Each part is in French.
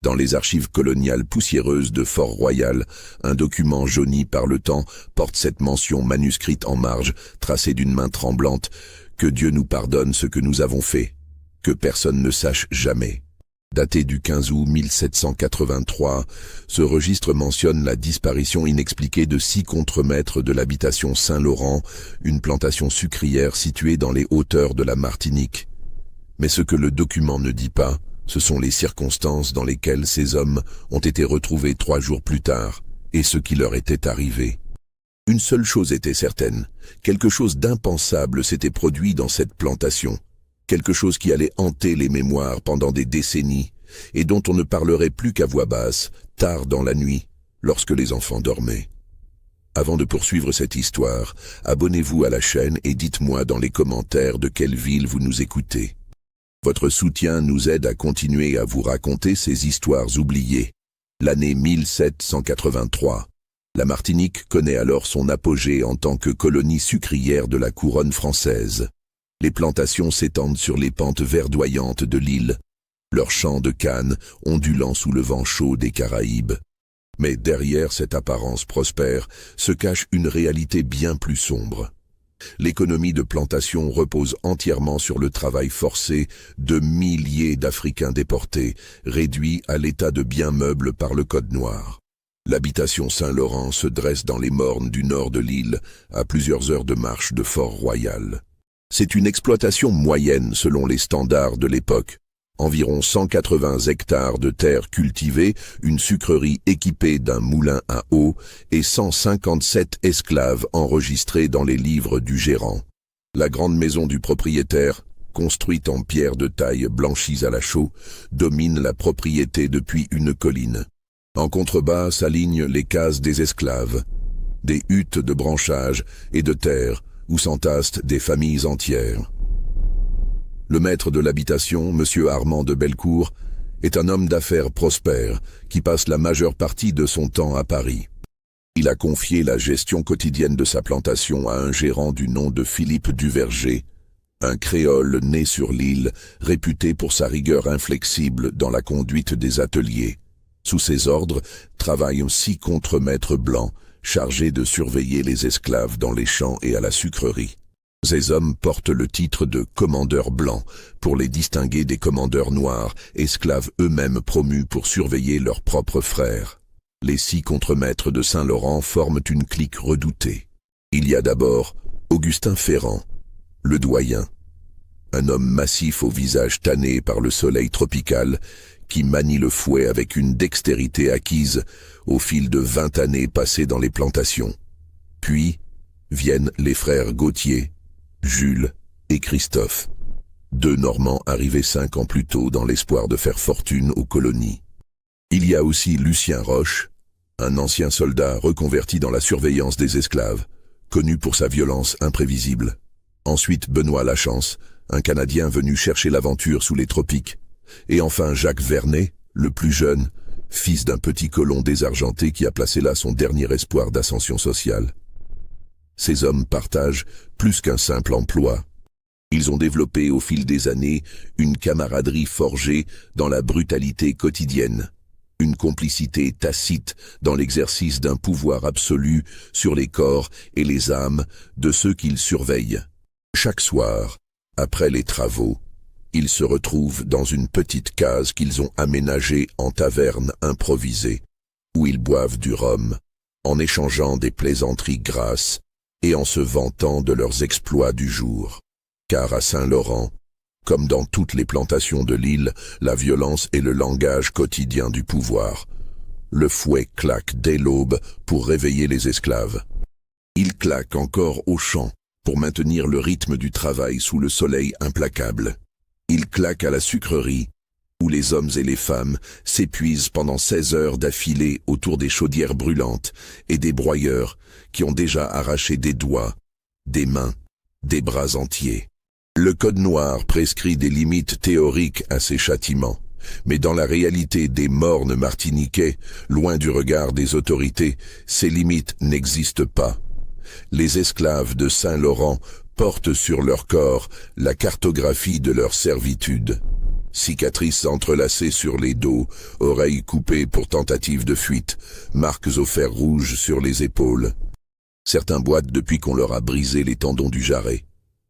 Dans les archives coloniales poussiéreuses de Fort-Royal, un document jauni par le temps porte cette mention manuscrite en marge, tracée d'une main tremblante, « Que Dieu nous pardonne ce que nous avons fait, que personne ne sache jamais ». Daté du 15 août 1783, ce registre mentionne la disparition inexpliquée de 6 contremaîtres de l'habitation Saint-Laurent, une plantation sucrière située dans les hauteurs de la Martinique. Mais ce que le document ne dit pas, ce sont les circonstances dans lesquelles ces hommes ont été retrouvés 3 jours plus tard, et ce qui leur était arrivé. Une seule chose était certaine, quelque chose d'impensable s'était produit dans cette plantation. Quelque chose qui allait hanter les mémoires pendant des décennies et dont on ne parlerait plus qu'à voix basse, tard dans la nuit, lorsque les enfants dormaient. Avant de poursuivre cette histoire, abonnez-vous à la chaîne et dites-moi dans les commentaires de quelle ville vous nous écoutez. Votre soutien nous aide à continuer à vous raconter ces histoires oubliées. L'année 1783. La Martinique connaît alors son apogée en tant que colonie sucrière de la couronne française. Les plantations s'étendent sur les pentes verdoyantes de l'île, leurs champs de canne ondulant sous le vent chaud des Caraïbes. Mais derrière cette apparence prospère se cache une réalité bien plus sombre. L'économie de plantation repose entièrement sur le travail forcé de milliers d'Africains déportés, réduits à l'état de biens meubles par le Code noir. L'habitation Saint-Laurent se dresse dans les mornes du nord de l'île, à plusieurs heures de marche de Fort-Royal. C'est une exploitation moyenne selon les standards de l'époque. Environ 180 hectares de terres cultivées, une sucrerie équipée d'un moulin à eau et 157 esclaves enregistrés dans les livres du gérant. La grande maison du propriétaire, construite en pierre de taille blanchie à la chaux, domine la propriété depuis une colline. En contrebas s'alignent les cases des esclaves, des huttes de branchage et de terre, où s'entassent des familles entières. Le maître de l'habitation, M. Armand de Bellecour, est un homme d'affaires prospère qui passe la majeure partie de son temps à Paris. Il a confié la gestion quotidienne de sa plantation à un gérant du nom de Philippe Duverger, un créole né sur l'île, réputé pour sa rigueur inflexible dans la conduite des ateliers. Sous ses ordres travaillent 6 contremaîtres blancs, chargés de surveiller les esclaves dans les champs et à la sucrerie. Ces hommes portent le titre de commandeurs blancs pour les distinguer des commandeurs noirs, esclaves eux-mêmes promus pour surveiller leurs propres frères. Les 6 contremaîtres de Saint-Laurent forment une clique redoutée. Il y a d'abord Augustin Ferrand, le doyen, un homme massif au visage tanné par le soleil tropical, qui manie le fouet avec une dextérité acquise au fil de 20 années passées dans les plantations. Puis viennent les frères Gauthier, Jules et Christophe, 2 Normands arrivés 5 ans plus tôt dans l'espoir de faire fortune aux colonies. Il y a aussi Lucien Roche, un ancien soldat reconverti dans la surveillance des esclaves, connu pour sa violence imprévisible. Ensuite Benoît Lachance, un Canadien venu chercher l'aventure sous les tropiques. Et enfin Jacques Vernet, le plus jeune, fils d'un petit colon désargenté qui a placé là son dernier espoir d'ascension sociale. Ces hommes partagent plus qu'un simple emploi. Ils ont développé au fil des années une camaraderie forgée dans la brutalité quotidienne, une complicité tacite dans l'exercice d'un pouvoir absolu sur les corps et les âmes de ceux qu'ils surveillent. Chaque soir, après les travaux, ils se retrouvent dans une petite case qu'ils ont aménagée en taverne improvisée, où ils boivent du rhum, en échangeant des plaisanteries grasses et en se vantant de leurs exploits du jour. Car à Saint-Laurent, comme dans toutes les plantations de l'île, la violence est le langage quotidien du pouvoir. Le fouet claque dès l'aube pour réveiller les esclaves. Il claque encore au champ pour maintenir le rythme du travail sous le soleil implacable. Il claque à la sucrerie, où les hommes et les femmes s'épuisent pendant 16 heures d'affilée autour des chaudières brûlantes et des broyeurs qui ont déjà arraché des doigts, des mains, des bras entiers. Le Code noir prescrit des limites théoriques à ces châtiments, mais dans la réalité des mornes martiniquais, loin du regard des autorités, ces limites n'existent pas. Les esclaves de Saint-Laurent portent sur leur corps la cartographie de leur servitude. Cicatrices entrelacées sur les dos, oreilles coupées pour tentative de fuite, marques au fer rouge sur les épaules. Certains boitent depuis qu'on leur a brisé les tendons du jarret.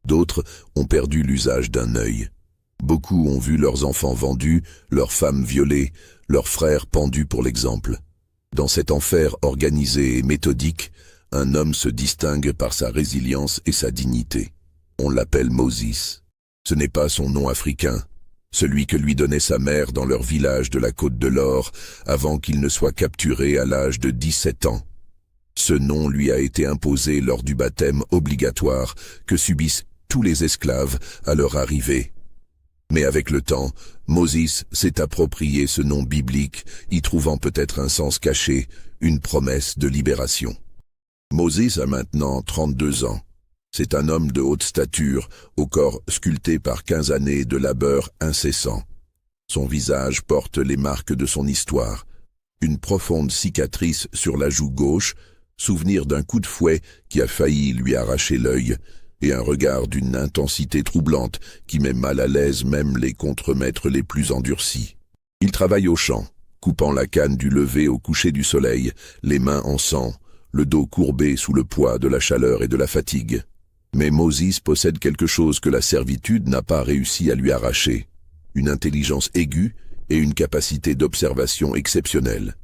D'autres ont perdu l'usage d'un œil. Beaucoup ont vu leurs enfants vendus, leurs femmes violées, leurs frères pendus pour l'exemple. Dans cet enfer organisé et méthodique, un homme se distingue par sa résilience et sa dignité. On l'appelle Moses. Ce n'est pas son nom africain, celui que lui donnait sa mère dans leur village de la Côte de l'Or avant qu'il ne soit capturé à l'âge de 17 ans. Ce nom lui a été imposé lors du baptême obligatoire que subissent tous les esclaves à leur arrivée. Mais avec le temps, Moses s'est approprié ce nom biblique, y trouvant peut-être un sens caché, une promesse de libération. Moses a maintenant 32 ans. C'est un homme de haute stature, au corps sculpté par 15 années de labeur incessant. Son visage porte les marques de son histoire. Une profonde cicatrice sur la joue gauche, souvenir d'un coup de fouet qui a failli lui arracher l'œil, et un regard d'une intensité troublante qui met mal à l'aise même les contremaîtres les plus endurcis. Il travaille au champ, coupant la canne du lever au coucher du soleil, les mains en sang, le dos courbé sous le poids de la chaleur et de la fatigue. Mais Moses possède quelque chose que la servitude n'a pas réussi à lui arracher, une intelligence aiguë et une capacité d'observation exceptionnelle.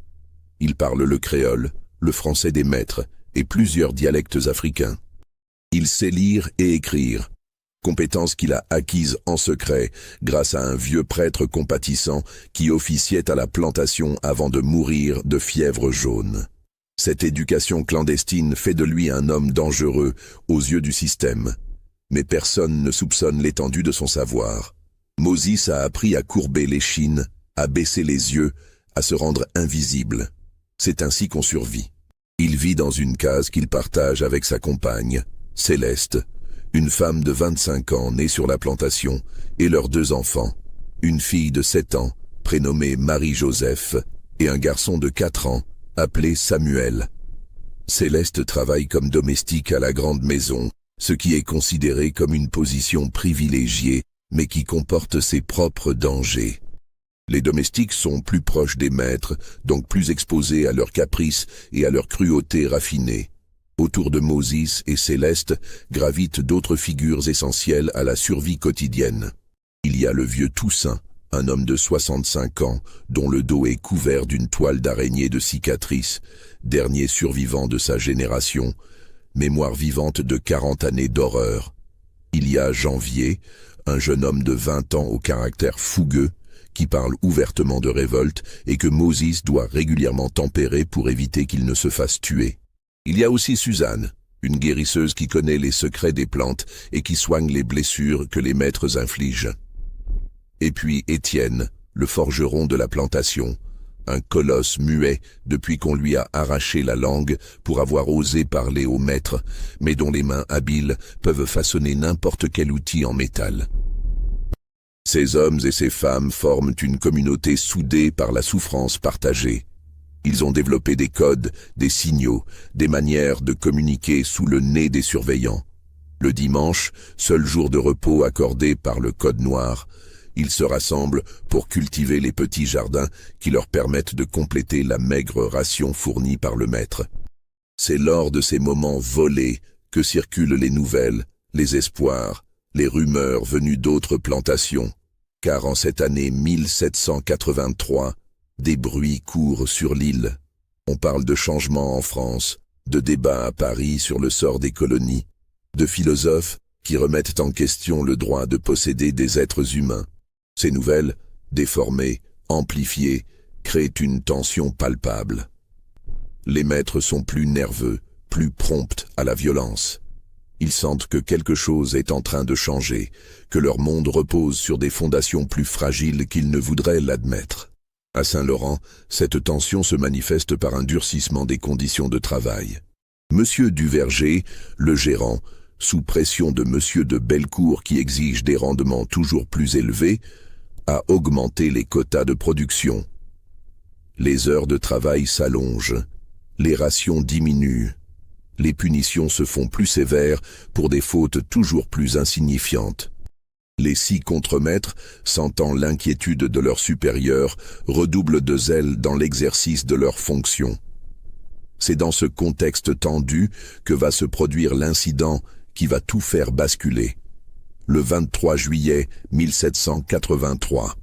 Il parle le créole, le français des maîtres et plusieurs dialectes africains. Il sait lire et écrire, compétence qu'il a acquise en secret grâce à un vieux prêtre compatissant qui officiait à la plantation avant de mourir de fièvre jaune. Cette éducation clandestine fait de lui un homme dangereux aux yeux du système. Mais personne ne soupçonne l'étendue de son savoir. Moses a appris à courber l'échine, à baisser les yeux, à se rendre invisible. C'est ainsi qu'on survit. Il vit dans une case qu'il partage avec sa compagne, Céleste, une femme de 25 ans née sur la plantation, et leurs 2 enfants, une fille de 7 ans, prénommée Marie-Joseph, et un garçon de 4 ans, appelé Samuel. Céleste travaille comme domestique à la grande maison, ce qui est considéré comme une position privilégiée, mais qui comporte ses propres dangers. Les domestiques sont plus proches des maîtres, donc plus exposés à leurs caprices et à leur cruauté raffinée. Autour de Moses et Céleste gravitent d'autres figures essentielles à la survie quotidienne. Il y a le vieux Toussaint, un homme de 65 ans, dont le dos est couvert d'une toile d'araignée de cicatrices, dernier survivant de sa génération, mémoire vivante de 40 années d'horreur. Il y a Janvier, un jeune homme de 20 ans au caractère fougueux, qui parle ouvertement de révolte et que Moses doit régulièrement tempérer pour éviter qu'il ne se fasse tuer. Il y a aussi Suzanne, une guérisseuse qui connaît les secrets des plantes et qui soigne les blessures que les maîtres infligent. Et puis Étienne, le forgeron de la plantation, un colosse muet depuis qu'on lui a arraché la langue pour avoir osé parler aux maîtres, mais dont les mains habiles peuvent façonner n'importe quel outil en métal. Ces hommes et ces femmes forment une communauté soudée par la souffrance partagée. Ils ont développé des codes, des signaux, des manières de communiquer sous le nez des surveillants. Le dimanche, seul jour de repos accordé par le code noir, ils se rassemblent pour cultiver les petits jardins qui leur permettent de compléter la maigre ration fournie par le maître. C'est lors de ces moments volés que circulent les nouvelles, les espoirs, les rumeurs venues d'autres plantations, car en cette année 1783, des bruits courent sur l'île. On parle de changements en France, de débats à Paris sur le sort des colonies, de philosophes qui remettent en question le droit de posséder des êtres humains. Ces nouvelles, déformées, amplifiées, créent une tension palpable. Les maîtres sont plus nerveux, plus prompts à la violence. Ils sentent que quelque chose est en train de changer, que leur monde repose sur des fondations plus fragiles qu'ils ne voudraient l'admettre. À Saint-Laurent, cette tension se manifeste par un durcissement des conditions de travail. Monsieur Duverger, le gérant, sous pression de Monsieur de Bellecour qui exige des rendements toujours plus élevés, a augmenté les quotas de production. Les heures de travail s'allongent, les rations diminuent, les punitions se font plus sévères pour des fautes toujours plus insignifiantes. Les 6 contremaîtres, sentant l'inquiétude de leurs supérieurs, redoublent de zèle dans l'exercice de leurs fonctions. C'est dans ce contexte tendu que va se produire l'incident qui va tout faire basculer. Le 23 juillet 1783.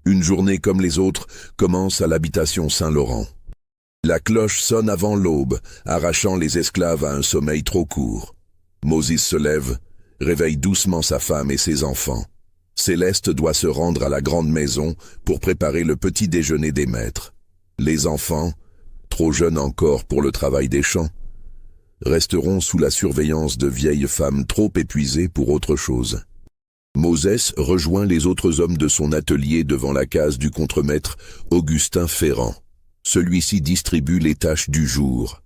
Une journée comme les autres commence à l'habitation Saint-Laurent. La cloche sonne avant l'aube, arrachant les esclaves à un sommeil trop court. Moses se lève, réveille doucement sa femme et ses enfants. Céleste doit se rendre à la grande maison pour préparer le petit déjeuner des maîtres. Les enfants, trop jeunes encore pour le travail des champs, resteront sous la surveillance de vieilles femmes trop épuisées pour autre chose. Moses rejoint les autres hommes de son atelier devant la case du contremaître Augustin Ferrand. Celui-ci distribue les tâches du jour.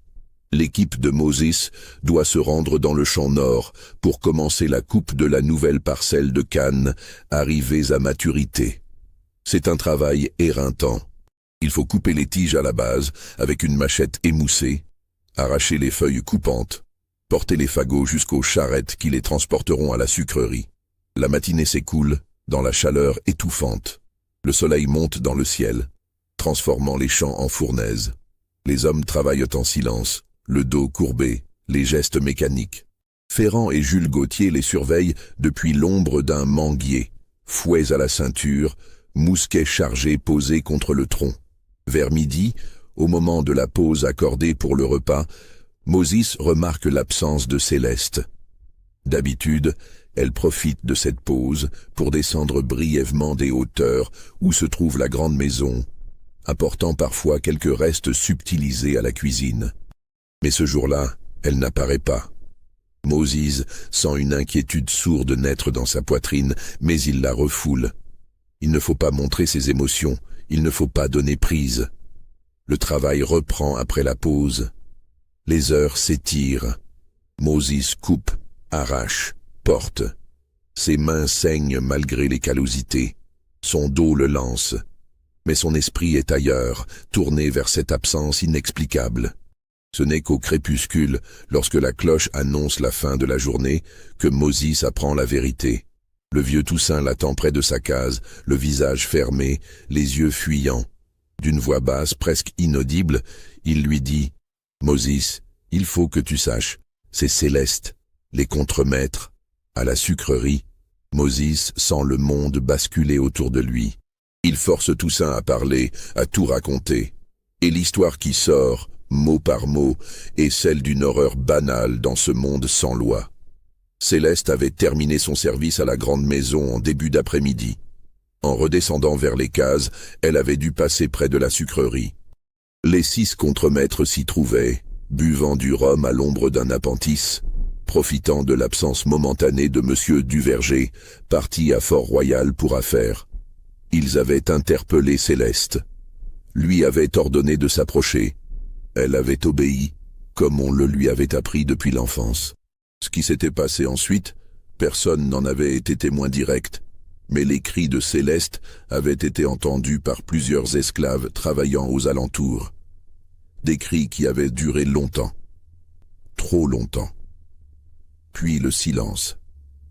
L'équipe de Moses doit se rendre dans le champ nord pour commencer la coupe de la nouvelle parcelle de canne arrivées à maturité. C'est un travail éreintant. Il faut couper les tiges à la base avec une machette émoussée, arracher les feuilles coupantes, porter les fagots jusqu'aux charrettes qui les transporteront à la sucrerie. La matinée s'écoule dans la chaleur étouffante. Le soleil monte dans le ciel, transformant les champs en fournaises. Les hommes travaillent en silence, le dos courbé, les gestes mécaniques. Ferrand et Jules Gauthier les surveillent depuis l'ombre d'un manguier, fouets à la ceinture, mousquets chargés posés contre le tronc. Vers midi, au moment de la pause accordée pour le repas, Moses remarque l'absence de Céleste. D'habitude, elle profite de cette pause pour descendre brièvement des hauteurs où se trouve la grande maison, apportant parfois quelques restes subtilisés à la cuisine. Mais ce jour-là, elle n'apparaît pas. Moses sent une inquiétude sourde naître dans sa poitrine, mais il la refoule. Il ne faut pas montrer ses émotions, il ne faut pas donner prise. Le travail reprend après la pause. Les heures s'étirent. Moses coupe, arrache, porte. Ses mains saignent malgré les callosités. Son dos le lance. Mais son esprit est ailleurs, tourné vers cette absence inexplicable. Ce n'est qu'au crépuscule, lorsque la cloche annonce la fin de la journée, que Moses apprend la vérité. Le vieux Toussaint l'attend près de sa case, le visage fermé, les yeux fuyants. D'une voix basse, presque inaudible, il lui dit « Moses, il faut que tu saches, c'est Céleste, les contremaîtres, à la sucrerie. » Moses sent le monde basculer autour de lui. Il force Toussaint à parler, à tout raconter. Et l'histoire qui sort, mot par mot, est celle d'une horreur banale dans ce monde sans loi. Céleste avait terminé son service à la grande maison en début d'après-midi. En redescendant vers les cases, elle avait dû passer près de la sucrerie. Les 6 contremaîtres s'y trouvaient, buvant du rhum à l'ombre d'un appentis, profitant de l'absence momentanée de M. Duverger, parti à Fort-Royal pour affaires. Ils avaient interpellé Céleste. Lui avait ordonné de s'approcher. Elle avait obéi, comme on le lui avait appris depuis l'enfance. Ce qui s'était passé ensuite, personne n'en avait été témoin direct, mais les cris de Céleste avaient été entendus par plusieurs esclaves travaillant aux alentours. Des cris qui avaient duré longtemps. Trop longtemps. Puis le silence.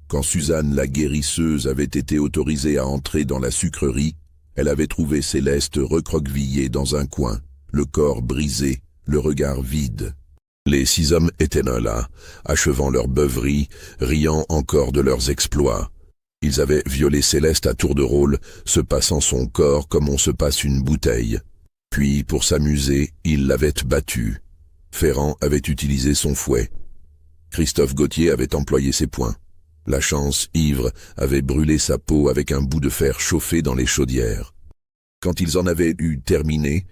Quand Suzanne la guérisseuse avait été autorisée à entrer dans la sucrerie, elle avait trouvé Céleste recroquevillée dans un coin, le corps brisé, le regard vide. Les 6 hommes étaient là, achevant leur beuverie, riant encore de leurs exploits. Ils avaient violé Céleste à tour de rôle, se passant son corps comme on se passe une bouteille. Puis, pour s'amuser, ils l'avaient battue. Ferrand avait utilisé son fouet. Christophe Gauthier avait employé ses poings. La Chance, ivre, avait brûlé sa peau avec un bout de fer chauffé dans les chaudières. Quand ils en avaient eu terminé,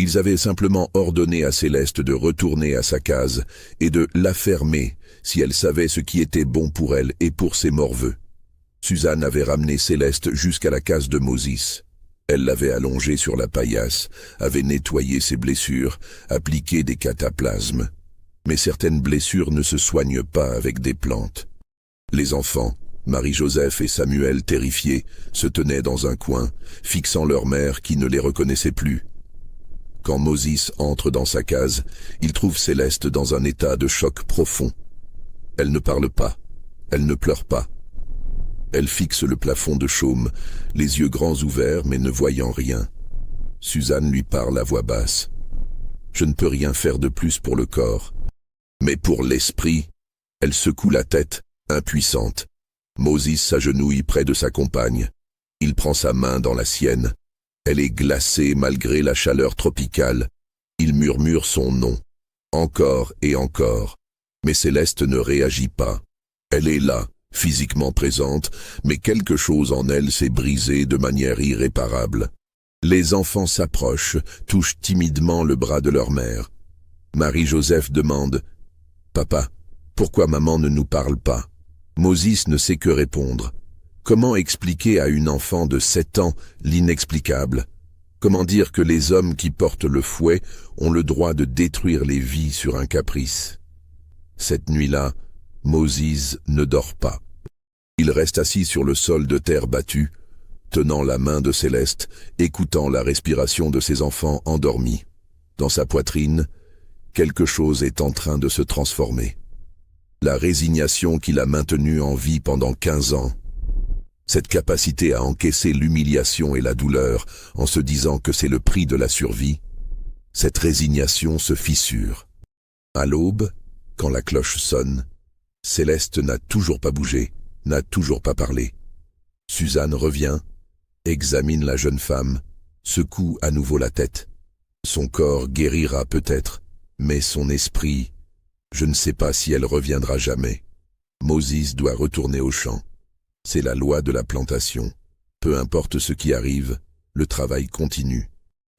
ils avaient simplement ordonné à Céleste de retourner à sa case et de la fermer si elle savait ce qui était bon pour elle et pour ses morveux. Suzanne avait ramené Céleste jusqu'à la case de Moses. Elle l'avait allongée sur la paillasse, avait nettoyé ses blessures, appliqué des cataplasmes. Mais certaines blessures ne se soignent pas avec des plantes. Les enfants, Marie-Joseph et Samuel terrifiés, se tenaient dans un coin, fixant leur mère qui ne les reconnaissait plus. Quand Moses entre dans sa case, il trouve Céleste dans un état de choc profond. Elle ne parle pas, elle ne pleure pas. Elle fixe le plafond de chaume, les yeux grands ouverts mais ne voyant rien. Suzanne lui parle à voix basse. « Je ne peux rien faire de plus pour le corps. Mais pour l'esprit !» Elle secoue la tête, impuissante. Moses s'agenouille près de sa compagne. Il prend sa main dans la sienne. Elle est glacée malgré la chaleur tropicale. Il murmure son nom. Encore et encore. Mais Céleste ne réagit pas. Elle est là, physiquement présente, mais quelque chose en elle s'est brisé de manière irréparable. Les enfants s'approchent, touchent timidement le bras de leur mère. Marie-Joseph demande « Papa, pourquoi maman ne nous parle pas ?» Moses ne sait que répondre. Comment expliquer à une enfant de 7 ans l'inexplicable? Comment dire que les hommes qui portent le fouet ont le droit de détruire les vies sur un caprice? Cette nuit-là, Moses ne dort pas. Il reste assis sur le sol de terre battue, tenant la main de Céleste, écoutant la respiration de ses enfants endormis. Dans sa poitrine, quelque chose est en train de se transformer. La résignation qui l'a maintenu en vie pendant 15 ans. Cette capacité à encaisser l'humiliation et la douleur en se disant que c'est le prix de la survie, cette résignation se fissure. À l'aube, quand la cloche sonne, Céleste n'a toujours pas bougé, n'a toujours pas parlé. Suzanne revient, examine la jeune femme, secoue à nouveau la tête. Son corps guérira peut-être, mais son esprit, je ne sais pas si elle reviendra jamais. Moses doit retourner au champ. C'est la loi de la plantation. Peu importe ce qui arrive, le travail continue.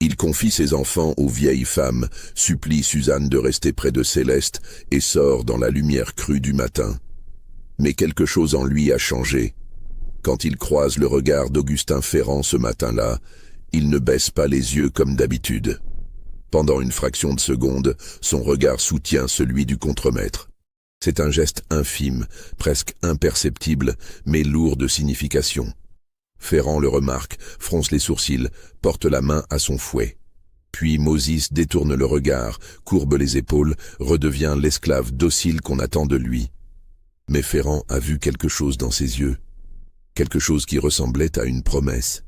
Il confie ses enfants aux vieilles femmes, supplie Suzanne de rester près de Céleste et sort dans la lumière crue du matin. Mais quelque chose en lui a changé. Quand il croise le regard d'Augustin Ferrand ce matin-là, il ne baisse pas les yeux comme d'habitude. Pendant une fraction de seconde, son regard soutient celui du contremaître. C'est un geste infime, presque imperceptible, mais lourd de signification. Ferrand le remarque, fronce les sourcils, porte la main à son fouet. Puis Moses détourne le regard, courbe les épaules, redevient l'esclave docile qu'on attend de lui. Mais Ferrand a vu quelque chose dans ses yeux, quelque chose qui ressemblait à une promesse.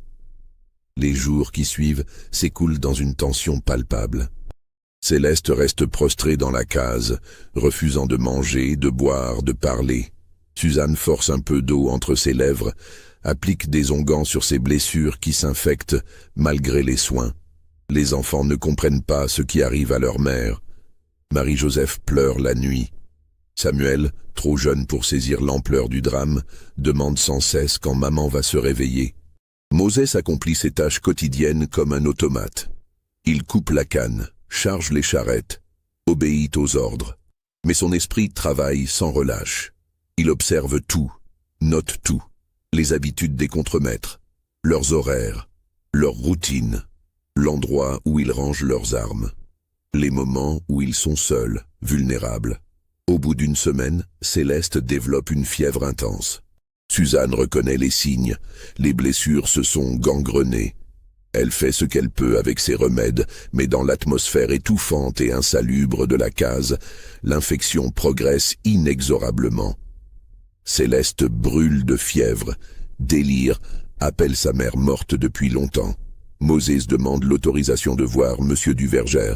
Les jours qui suivent s'écoulent dans une tension palpable. Céleste reste prostrée dans la case, refusant de manger, de boire, de parler. Suzanne force un peu d'eau entre ses lèvres, applique des onguents sur ses blessures qui s'infectent malgré les soins. Les enfants ne comprennent pas ce qui arrive à leur mère. Marie-Joseph pleure la nuit. Samuel, trop jeune pour saisir l'ampleur du drame, demande sans cesse quand maman va se réveiller. Moses accomplit ses tâches quotidiennes comme un automate. Il coupe la canne, charge les charrettes, obéit aux ordres. Mais son esprit travaille sans relâche. Il observe tout, note tout, les habitudes des contremaîtres, leurs horaires, leurs routines, l'endroit où ils rangent leurs armes, les moments où ils sont seuls, vulnérables. Au bout d'une semaine, Céleste développe une fièvre intense. Suzanne reconnaît les signes, les blessures se sont gangrenées. Elle fait ce qu'elle peut avec ses remèdes, mais dans l'atmosphère étouffante et insalubre de la case, l'infection progresse inexorablement. Céleste brûle de fièvre, délire, appelle sa mère morte depuis longtemps. Moses demande l'autorisation de voir Monsieur Duverger.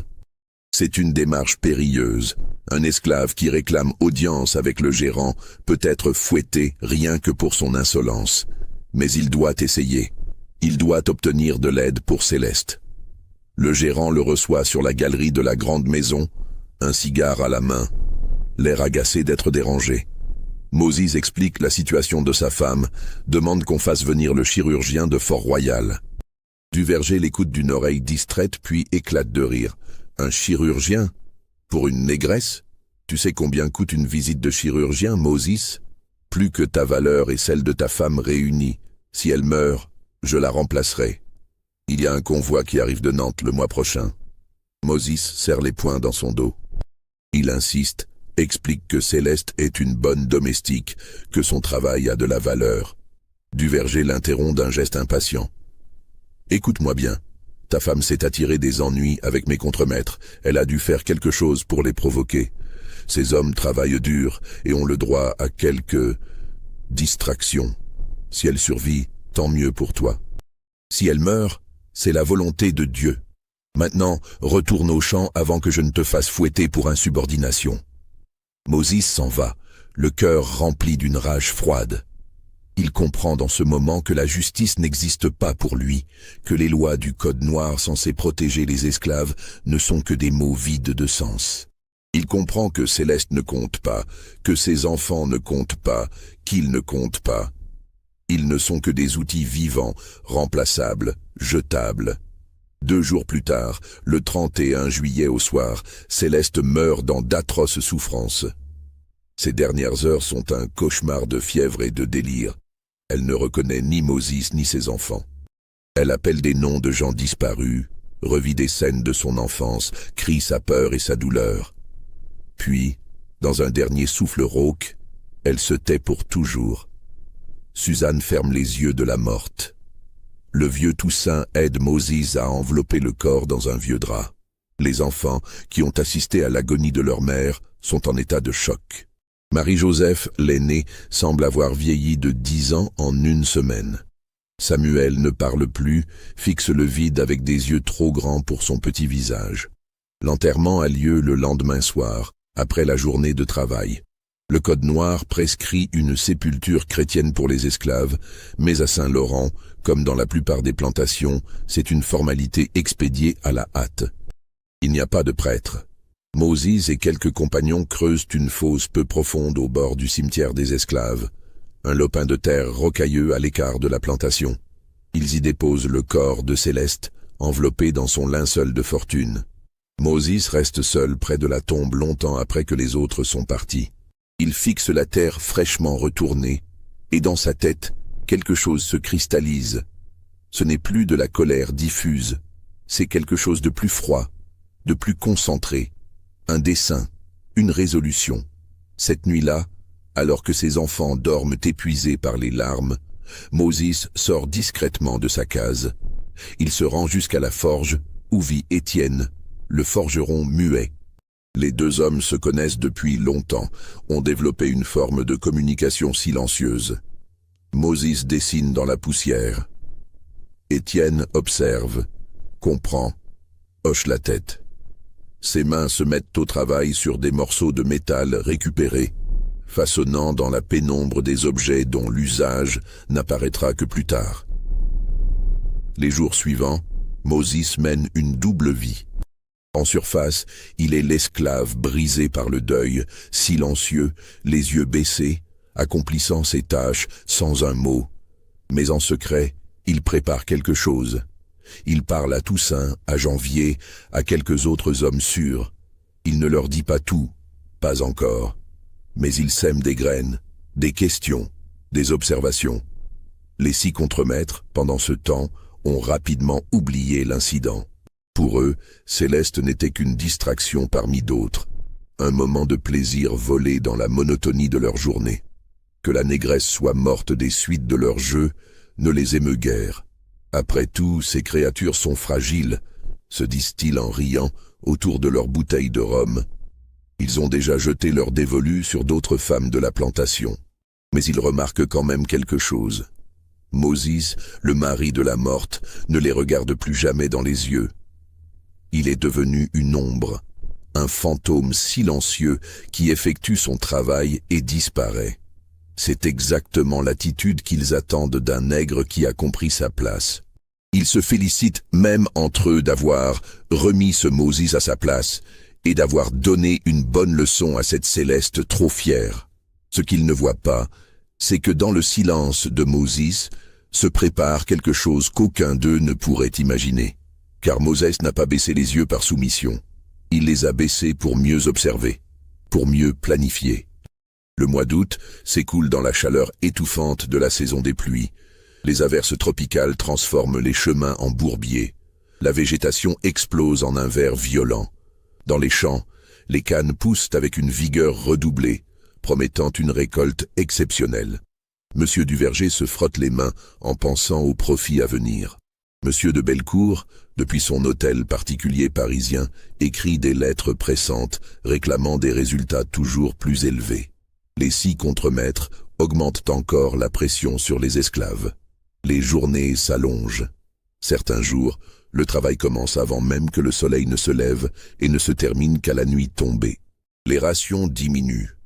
C'est une démarche périlleuse. Un esclave qui réclame audience avec le gérant peut être fouetté rien que pour son insolence. Mais il doit essayer. Il doit obtenir de l'aide pour Céleste. Le gérant le reçoit sur la galerie de la grande maison, un cigare à la main, l'air agacé d'être dérangé. Moses explique la situation de sa femme, demande qu'on fasse venir le chirurgien de Fort-Royal. Duverger l'écoute d'une oreille distraite puis éclate de rire. Un chirurgien? Pour une négresse? Tu sais combien coûte une visite de chirurgien, Moses? Plus que ta valeur et celle de ta femme réunies. Si elle meurt, je la remplacerai. Il y a un convoi qui arrive de Nantes le mois prochain. Moses serre les poings dans son dos. Il insiste, explique que Céleste est une bonne domestique, que son travail a de la valeur. Duverger l'interrompt d'un geste impatient. Écoute-moi bien. Ta femme s'est attirée des ennuis avec mes contremaîtres. Elle a dû faire quelque chose pour les provoquer. Ces hommes travaillent dur et ont le droit à quelques distractions. Si elle survit, tant mieux pour toi. Si elle meurt, c'est la volonté de Dieu. Maintenant, retourne au champ avant que je ne te fasse fouetter pour insubordination. » Moses s'en va, le cœur rempli d'une rage froide. Il comprend dans ce moment que la justice n'existe pas pour lui, que les lois du Code noir censées protéger les esclaves ne sont que des mots vides de sens. Il comprend que Céleste ne compte pas, que ses enfants ne comptent pas, qu'il ne compte pas. Ils ne sont que des outils vivants, remplaçables, jetables. 2 jours plus tard, le 31 juillet au soir, Céleste meurt dans d'atroces souffrances. Ces dernières heures sont un cauchemar de fièvre et de délire. Elle ne reconnaît ni Moses ni ses enfants. Elle appelle des noms de gens disparus, revit des scènes de son enfance, crie sa peur et sa douleur. Puis, dans un dernier souffle rauque, elle se tait pour toujours. Suzanne ferme les yeux de la morte. Le vieux Toussaint aide Moses à envelopper le corps dans un vieux drap. Les enfants, qui ont assisté à l'agonie de leur mère, sont en état de choc. Marie-Joseph, l'aînée, semble avoir vieilli de 10 ans en 1 semaine. Samuel ne parle plus, fixe le vide avec des yeux trop grands pour son petit visage. L'enterrement a lieu le lendemain soir, après la journée de travail. Le Code noir prescrit une sépulture chrétienne pour les esclaves, mais à Saint-Laurent, comme dans la plupart des plantations, c'est une formalité expédiée à la hâte. Il n'y a pas de prêtre. Moses et quelques compagnons creusent une fosse peu profonde au bord du cimetière des esclaves, un lopin de terre rocailleux à l'écart de la plantation. Ils y déposent le corps de Céleste, enveloppé dans son linceul de fortune. Moses reste seul près de la tombe longtemps après que les autres sont partis. Il fixe la terre fraîchement retournée, et dans sa tête, quelque chose se cristallise. Ce n'est plus de la colère diffuse, c'est quelque chose de plus froid, de plus concentré. Un dessein, une résolution. Cette nuit-là, alors que ses enfants dorment épuisés par les larmes, Moses sort discrètement de sa case. Il se rend jusqu'à la forge, où vit Étienne, le forgeron muet. Les 2 hommes se connaissent depuis longtemps, ont développé une forme de communication silencieuse. Moses dessine dans la poussière. Étienne observe, comprend, hoche la tête. Ses mains se mettent au travail sur des morceaux de métal récupérés, façonnant dans la pénombre des objets dont l'usage n'apparaîtra que plus tard. Les jours suivants, Moses mène une double vie. En surface, il est l'esclave brisé par le deuil, silencieux, les yeux baissés, accomplissant ses tâches sans un mot. Mais en secret, il prépare quelque chose. Il parle à Toussaint, à Janvier, à quelques autres hommes sûrs. Il ne leur dit pas tout, pas encore. Mais il sème des graines, des questions, des observations. Les 6 contremaîtres, pendant ce temps, ont rapidement oublié l'incident. Pour eux, Céleste n'était qu'une distraction parmi d'autres, un moment de plaisir volé dans la monotonie de leur journée. Que la négresse soit morte des suites de leur jeu ne les émeut guère. Après tout, ces créatures sont fragiles, se disent-ils en riant autour de leur bouteille de rhum. Ils ont déjà jeté leur dévolu sur d'autres femmes de la plantation. Mais ils remarquent quand même quelque chose. Moses, le mari de la morte, ne les regarde plus jamais dans les yeux. Il est devenu une ombre, un fantôme silencieux qui effectue son travail et disparaît. C'est exactement l'attitude qu'ils attendent d'un nègre qui a compris sa place. Ils se félicitent même entre eux d'avoir remis ce Moses à sa place et d'avoir donné une bonne leçon à cette Céleste trop fière. Ce qu'ils ne voient pas, c'est que dans le silence de Moses se prépare quelque chose qu'aucun d'eux ne pourrait imaginer. Car Moses n'a pas baissé les yeux par soumission. Il les a baissés pour mieux observer, pour mieux planifier. Le mois d'août s'écoule dans la chaleur étouffante de la saison des pluies. Les averses tropicales transforment les chemins en bourbiers. La végétation explose en un vert violent. Dans les champs, les cannes poussent avec une vigueur redoublée, promettant une récolte exceptionnelle. Monsieur Duverger se frotte les mains en pensant aux profits à venir. Monsieur de Bellecour, depuis son hôtel particulier parisien, écrit des lettres pressantes réclamant des résultats toujours plus élevés. Les 6 contremaîtres augmentent encore la pression sur les esclaves. Les journées s'allongent. Certains jours, le travail commence avant même que le soleil ne se lève et ne se termine qu'à la nuit tombée. Les rations diminuent.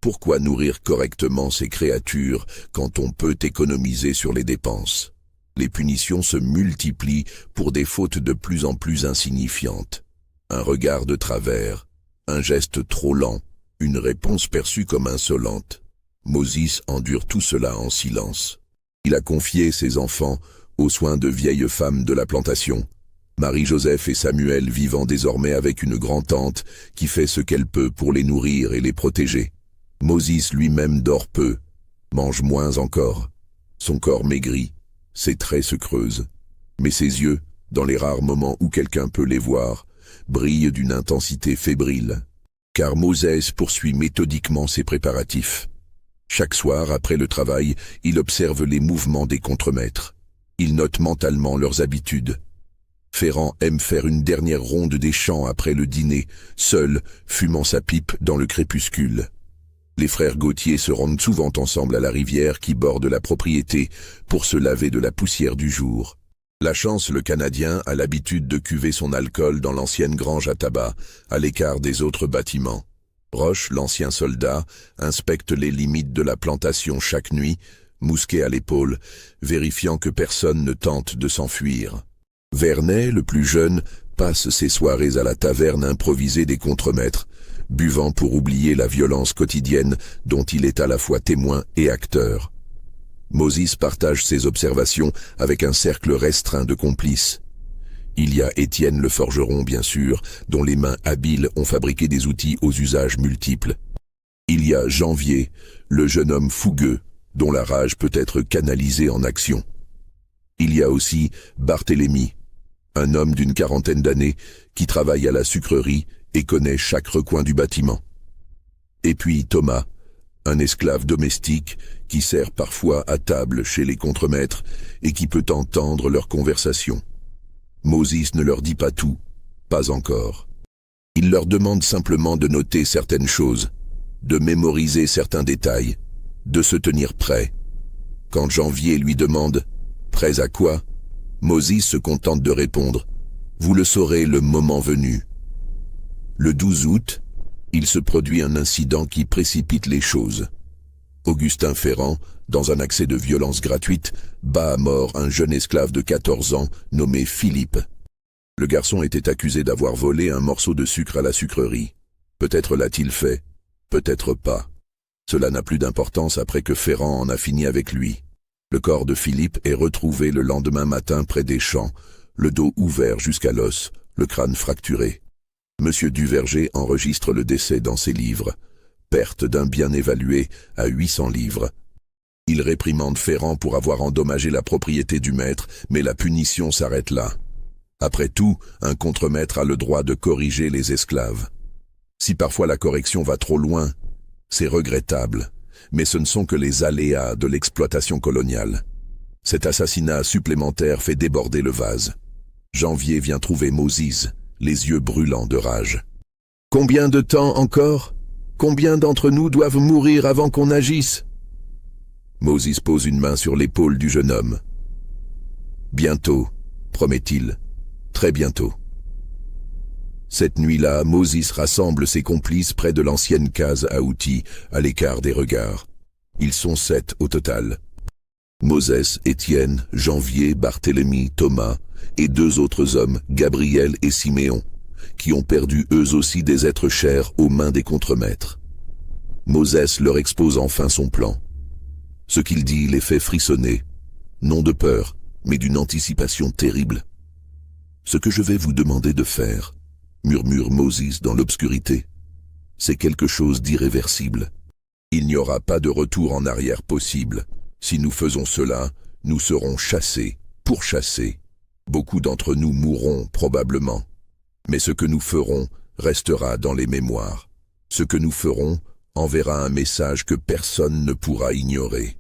Pourquoi nourrir correctement ces créatures quand on peut économiser sur les dépenses? Les punitions se multiplient pour des fautes de plus en plus insignifiantes. Un regard de travers, un geste trop lent, une réponse perçue comme insolente. Moses endure tout cela en silence. Il a confié ses enfants aux soins de vieilles femmes de la plantation. Marie-Joseph et Samuel vivant désormais avec une grand-tante qui fait ce qu'elle peut pour les nourrir et les protéger. Moses lui-même dort peu, mange moins encore. Son corps maigrit, ses traits se creusent. Mais ses yeux, dans les rares moments où quelqu'un peut les voir, brillent d'une intensité fébrile. Car Moses poursuit méthodiquement ses préparatifs. Chaque soir, après le travail, il observe les mouvements des contremaîtres. Il note mentalement leurs habitudes. Ferrand aime faire une dernière ronde des champs après le dîner, seul, fumant sa pipe dans le crépuscule. Les frères Gauthier se rendent souvent ensemble à la rivière qui borde la propriété pour se laver de la poussière du jour. La Chance, le Canadien, a l'habitude de cuver son alcool dans l'ancienne grange à tabac, à l'écart des autres bâtiments. Roche, l'ancien soldat, inspecte les limites de la plantation chaque nuit, mousquet à l'épaule, vérifiant que personne ne tente de s'enfuir. Vernet, le plus jeune, passe ses soirées à la taverne improvisée des contremaîtres, buvant pour oublier la violence quotidienne dont il est à la fois témoin et acteur. Moses partage ses observations avec un cercle restreint de complices. Il y a Étienne le forgeron, bien sûr, dont les mains habiles ont fabriqué des outils aux usages multiples. Il y a Janvier, le jeune homme fougueux, dont la rage peut être canalisée en action. Il y a aussi Barthélemy, un homme d'une quarantaine d'années qui travaille à la sucrerie et connaît chaque recoin du bâtiment. Et puis Thomas, un esclave domestique qui sert parfois à table chez les contremaîtres et qui peut entendre leurs conversations. Moses ne leur dit pas tout, pas encore. Il leur demande simplement de noter certaines choses, de mémoriser certains détails, de se tenir prêt. Quand Janvier lui demande « Prêts à quoi ?», Moses se contente de répondre « Vous le saurez le moment venu ». Le 12 août, il se produit un incident qui précipite les choses. Augustin Ferrand, dans un accès de violence gratuite, bat à mort un jeune esclave de 14 ans nommé Philippe. Le garçon était accusé d'avoir volé un morceau de sucre à la sucrerie. Peut-être l'a-t-il fait, peut-être pas. Cela n'a plus d'importance après que Ferrand en a fini avec lui. Le corps de Philippe est retrouvé le lendemain matin près des champs, le dos ouvert jusqu'à l'os, le crâne fracturé. Monsieur Duverger enregistre le décès dans ses livres. Perte d'un bien évalué à 800 livres. Il réprimande Ferrand pour avoir endommagé la propriété du maître, mais la punition s'arrête là. Après tout, un contremaître a le droit de corriger les esclaves. Si parfois la correction va trop loin, c'est regrettable, mais ce ne sont que les aléas de l'exploitation coloniale. Cet assassinat supplémentaire fait déborder le vase. Janvier vient trouver Moses, les yeux brûlants de rage. « Combien de temps encore ? Combien d'entre nous doivent mourir avant qu'on agisse ?» Moses pose une main sur l'épaule du jeune homme. « Bientôt, promet-il, très bientôt. » Cette nuit-là, Moses rassemble ses complices près de l'ancienne case à outils, à l'écart des regards. Ils sont 7 au total. Moses, Étienne, Janvier, Barthélemy, Thomas et 2 autres hommes, Gabriel et Siméon, qui ont perdu eux aussi des êtres chers aux mains des contremaîtres. Moses leur expose enfin son plan. Ce qu'il dit les fait frissonner, non de peur, mais d'une anticipation terrible. « Ce que je vais vous demander de faire, » murmure Moses dans l'obscurité, « c'est quelque chose d'irréversible. Il n'y aura pas de retour en arrière possible. Si nous faisons cela, nous serons chassés, pourchassés. Beaucoup d'entre nous mourront probablement. Mais ce que nous ferons restera dans les mémoires. Ce que nous ferons enverra un message que personne ne pourra ignorer. »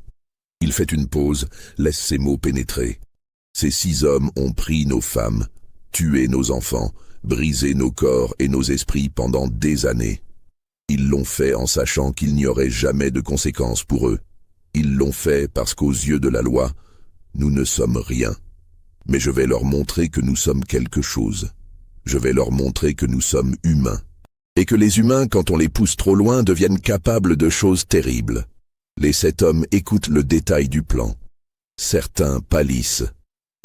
Il fait une pause, laisse ses mots pénétrer. « Ces 6 hommes ont pris nos femmes, tué nos enfants, brisé nos corps et nos esprits pendant des années. Ils l'ont fait en sachant qu'il n'y aurait jamais de conséquences pour eux. Ils l'ont fait parce qu'aux yeux de la loi, nous ne sommes rien. Mais je vais leur montrer que nous sommes quelque chose. Je vais leur montrer que nous sommes humains. Et que les humains, quand on les pousse trop loin, deviennent capables de choses terribles. Les 7 hommes écoutent le détail du plan. Certains pâlissent.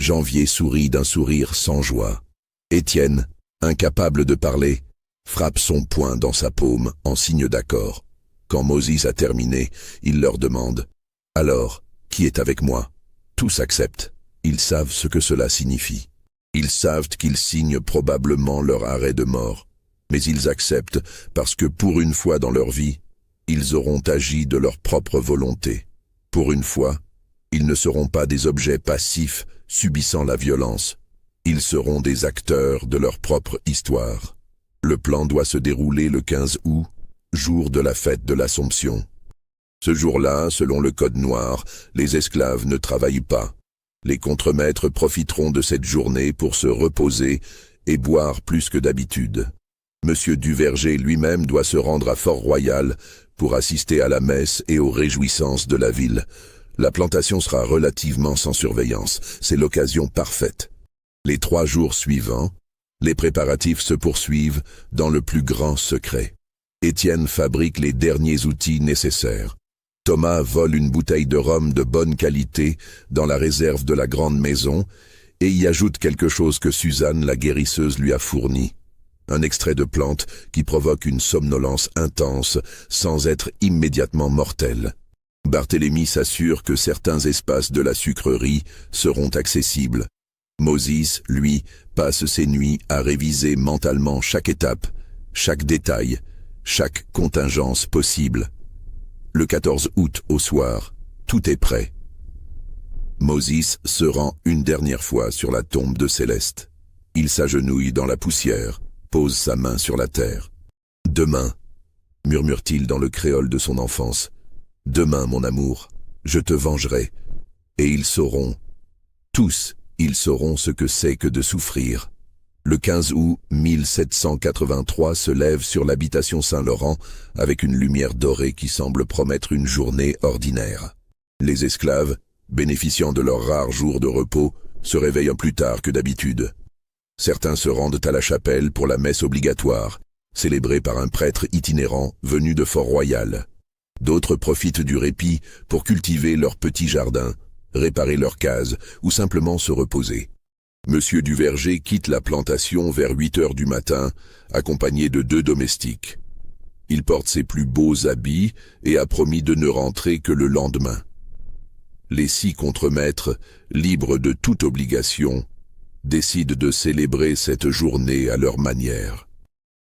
Janvier sourit d'un sourire sans joie. Étienne, incapable de parler, frappe son poing dans sa paume en signe d'accord. Quand Moses a terminé, il leur demande « Alors, qui est avec moi ?» Tous acceptent. Ils savent ce que cela signifie. Ils savent qu'ils signent probablement leur arrêt de mort. Mais ils acceptent parce que pour une fois dans leur vie, ils auront agi de leur propre volonté. Pour une fois, ils ne seront pas des objets passifs subissant la violence. Ils seront des acteurs de leur propre histoire. Le plan doit se dérouler le 15 août, jour de la fête de l'Assomption. Ce jour-là, selon le code noir, les esclaves ne travaillent pas. Les contremaîtres profiteront de cette journée pour se reposer et boire plus que d'habitude. Monsieur Duverger lui-même doit se rendre à Fort-Royal pour assister à la messe et aux réjouissances de la ville. La plantation sera relativement sans surveillance. C'est l'occasion parfaite. Les 3 jours suivants, les préparatifs se poursuivent dans le plus grand secret. Étienne fabrique les derniers outils nécessaires. Thomas vole une bouteille de rhum de bonne qualité dans la réserve de la grande maison et y ajoute quelque chose que Suzanne, la guérisseuse, lui a fourni. Un extrait de plante qui provoque une somnolence intense sans être immédiatement mortel. Barthélemy s'assure que certains espaces de la sucrerie seront accessibles. Moses, lui, passe ses nuits à réviser mentalement chaque étape, chaque détail, chaque contingence possible. Le 14 août au soir, tout est prêt. Moses se rend une dernière fois sur la tombe de Céleste. Il s'agenouille dans la poussière, pose sa main sur la terre. « Demain », murmure-t-il dans le créole de son enfance, « demain, mon amour, je te vengerai. » Et ils sauront, tous, ils sauront ce que c'est que de souffrir. Le 15 août 1783 se lève sur l'habitation Saint-Laurent avec une lumière dorée qui semble promettre une journée ordinaire. Les esclaves, bénéficiant de leur rare jour de repos, se réveillent plus tard que d'habitude. Certains se rendent à la chapelle pour la messe obligatoire, célébrée par un prêtre itinérant venu de Fort-Royal. D'autres profitent du répit pour cultiver leur petit jardin, réparer leurs cases ou simplement se reposer. Monsieur Duverger quitte la plantation vers 8 heures du matin, accompagné de 2 domestiques. Il porte ses plus beaux habits et a promis de ne rentrer que le lendemain. Les 6 contremaîtres, libres de toute obligation, décident de célébrer cette journée à leur manière.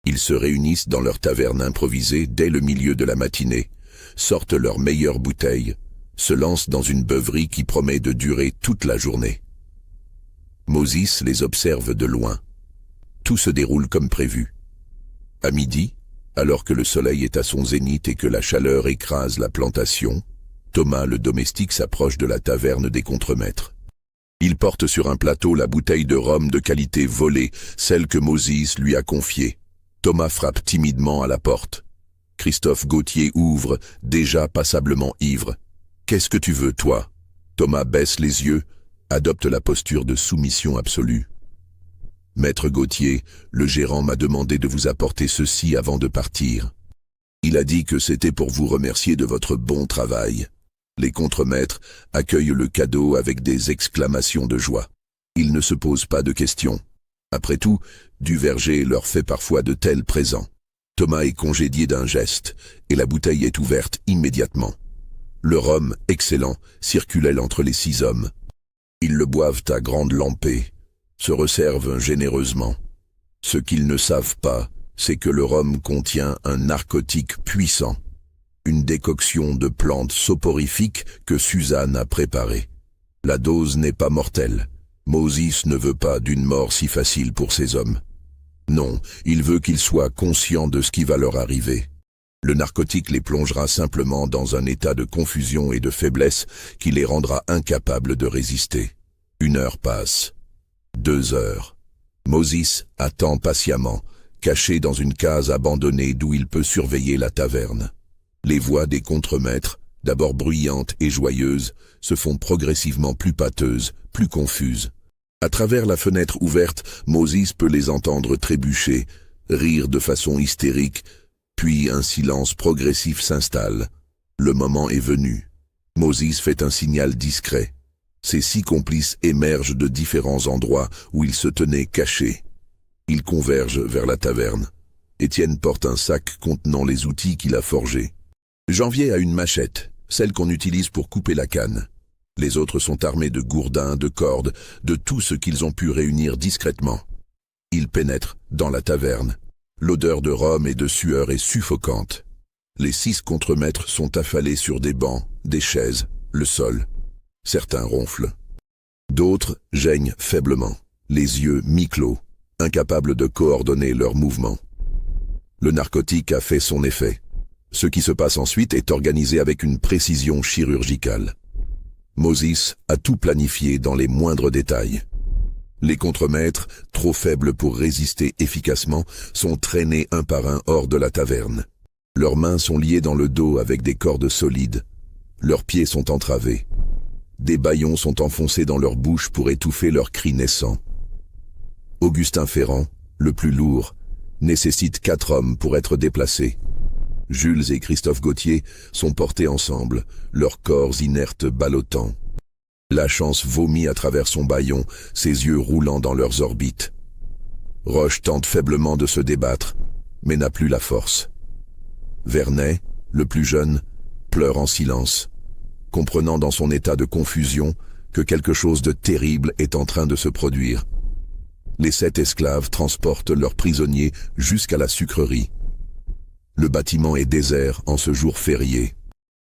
Ils se réunissent dans leur taverne improvisée dès le milieu de la matinée, sortent leurs meilleures bouteilles, se lancent dans une beuverie qui promet de durer toute la journée. Moses les observe de loin. Tout se déroule comme prévu. À midi, alors que le soleil est à son zénith et que la chaleur écrase la plantation, Thomas le domestique s'approche de la taverne des contremaîtres. Il porte sur un plateau la bouteille de rhum de qualité volée, celle que Moses lui a confiée. Thomas frappe timidement à la porte. Christophe Gauthier ouvre, déjà passablement ivre. « Qu'est-ce que tu veux, toi ?» Thomas baisse les yeux, adopte la posture de soumission absolue. « Maître Gauthier, le gérant m'a demandé de vous apporter ceci avant de partir. Il a dit que c'était pour vous remercier de votre bon travail. » Les contremaîtres accueillent le cadeau avec des exclamations de joie. Ils ne se posent pas de questions. Après tout, Duverger leur fait parfois de tels présents. Thomas est congédié d'un geste, et la bouteille est ouverte immédiatement. Le rhum, excellent, circule entre les 6 hommes. Ils le boivent à grande lampée, se resservent généreusement. Ce qu'ils ne savent pas, c'est que le rhum contient un narcotique puissant, une décoction de plantes soporifiques que Suzanne a préparée. La dose n'est pas mortelle. Moses ne veut pas d'une mort si facile pour ces hommes. Non, il veut qu'ils soient conscients de ce qui va leur arriver. Le narcotique les plongera simplement dans un état de confusion et de faiblesse qui les rendra incapables de résister. 1 heure passe. 2 heures. Moses attend patiemment, caché dans une case abandonnée d'où il peut surveiller la taverne. Les voix des contremaîtres, d'abord bruyantes et joyeuses, se font progressivement plus pâteuses, plus confuses. À travers la fenêtre ouverte, Moses peut les entendre trébucher, rire de façon hystérique, puis un silence progressif s'installe. Le moment est venu. Moses fait un signal discret. Ses 6 complices émergent de différents endroits où ils se tenaient cachés. Ils convergent vers la taverne. Étienne porte un sac contenant les outils qu'il a forgés. Janvier a une machette, celle qu'on utilise pour couper la canne. Les autres sont armés de gourdins, de cordes, de tout ce qu'ils ont pu réunir discrètement. Ils pénètrent dans la taverne. L'odeur de rhum et de sueur est suffocante. Les 6 contremaîtres sont affalés sur des bancs, des chaises, le sol. Certains ronflent. D'autres geignent faiblement, les yeux mi-clos, incapables de coordonner leurs mouvements. Le narcotique a fait son effet. Ce qui se passe ensuite est organisé avec une précision chirurgicale. Moses a tout planifié dans les moindres détails. Les contremaîtres, trop faibles pour résister efficacement, sont traînés un par un hors de la taverne. Leurs mains sont liées dans le dos avec des cordes solides. Leurs pieds sont entravés. Des bâillons sont enfoncés dans leur bouche pour étouffer leurs cris naissants. Augustin Ferrand, le plus lourd, nécessite 4 hommes pour être déplacés. Jules et Christophe Gauthier sont portés ensemble, leurs corps inertes ballottants. La Chance vomit à travers son bâillon, ses yeux roulant dans leurs orbites. Roche tente faiblement de se débattre, mais n'a plus la force. Vernet, le plus jeune, pleure en silence, comprenant dans son état de confusion que quelque chose de terrible est en train de se produire. Les 7 esclaves transportent leurs prisonniers jusqu'à la sucrerie. Le bâtiment est désert en ce jour férié.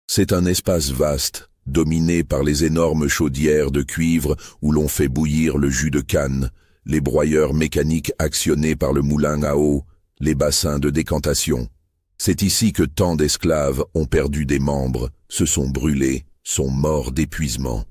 C'est un espace vaste, dominé par les énormes chaudières de cuivre où l'on fait bouillir le jus de canne, les broyeurs mécaniques actionnés par le moulin à eau, les bassins de décantation. C'est ici que tant d'esclaves ont perdu des membres, se sont brûlés, sont morts d'épuisement.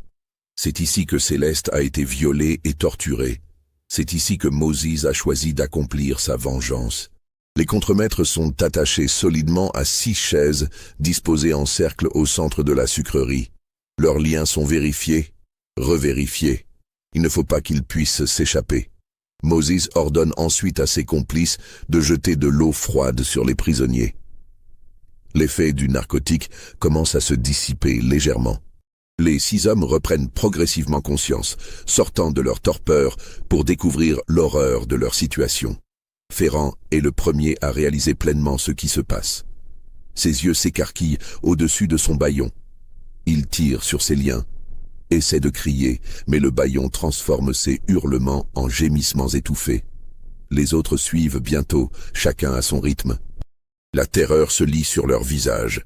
C'est ici que Céleste a été violée et torturée. C'est ici que Moses a choisi d'accomplir sa vengeance. Les contremaîtres sont attachés solidement à 6 chaises disposées en cercle au centre de la sucrerie. Leurs liens sont vérifiés, revérifiés. Il ne faut pas qu'ils puissent s'échapper. Moses ordonne ensuite à ses complices de jeter de l'eau froide sur les prisonniers. L'effet du narcotique commence à se dissiper légèrement. Les 6 hommes reprennent progressivement conscience, sortant de leur torpeur pour découvrir l'horreur de leur situation. Ferrand est le premier à réaliser pleinement ce qui se passe. Ses yeux s'écarquillent au-dessus de son bâillon. Il tire sur ses liens, essaie de crier, mais le bâillon transforme ses hurlements en gémissements étouffés. Les autres suivent bientôt, chacun à son rythme. La terreur se lit sur leurs visages.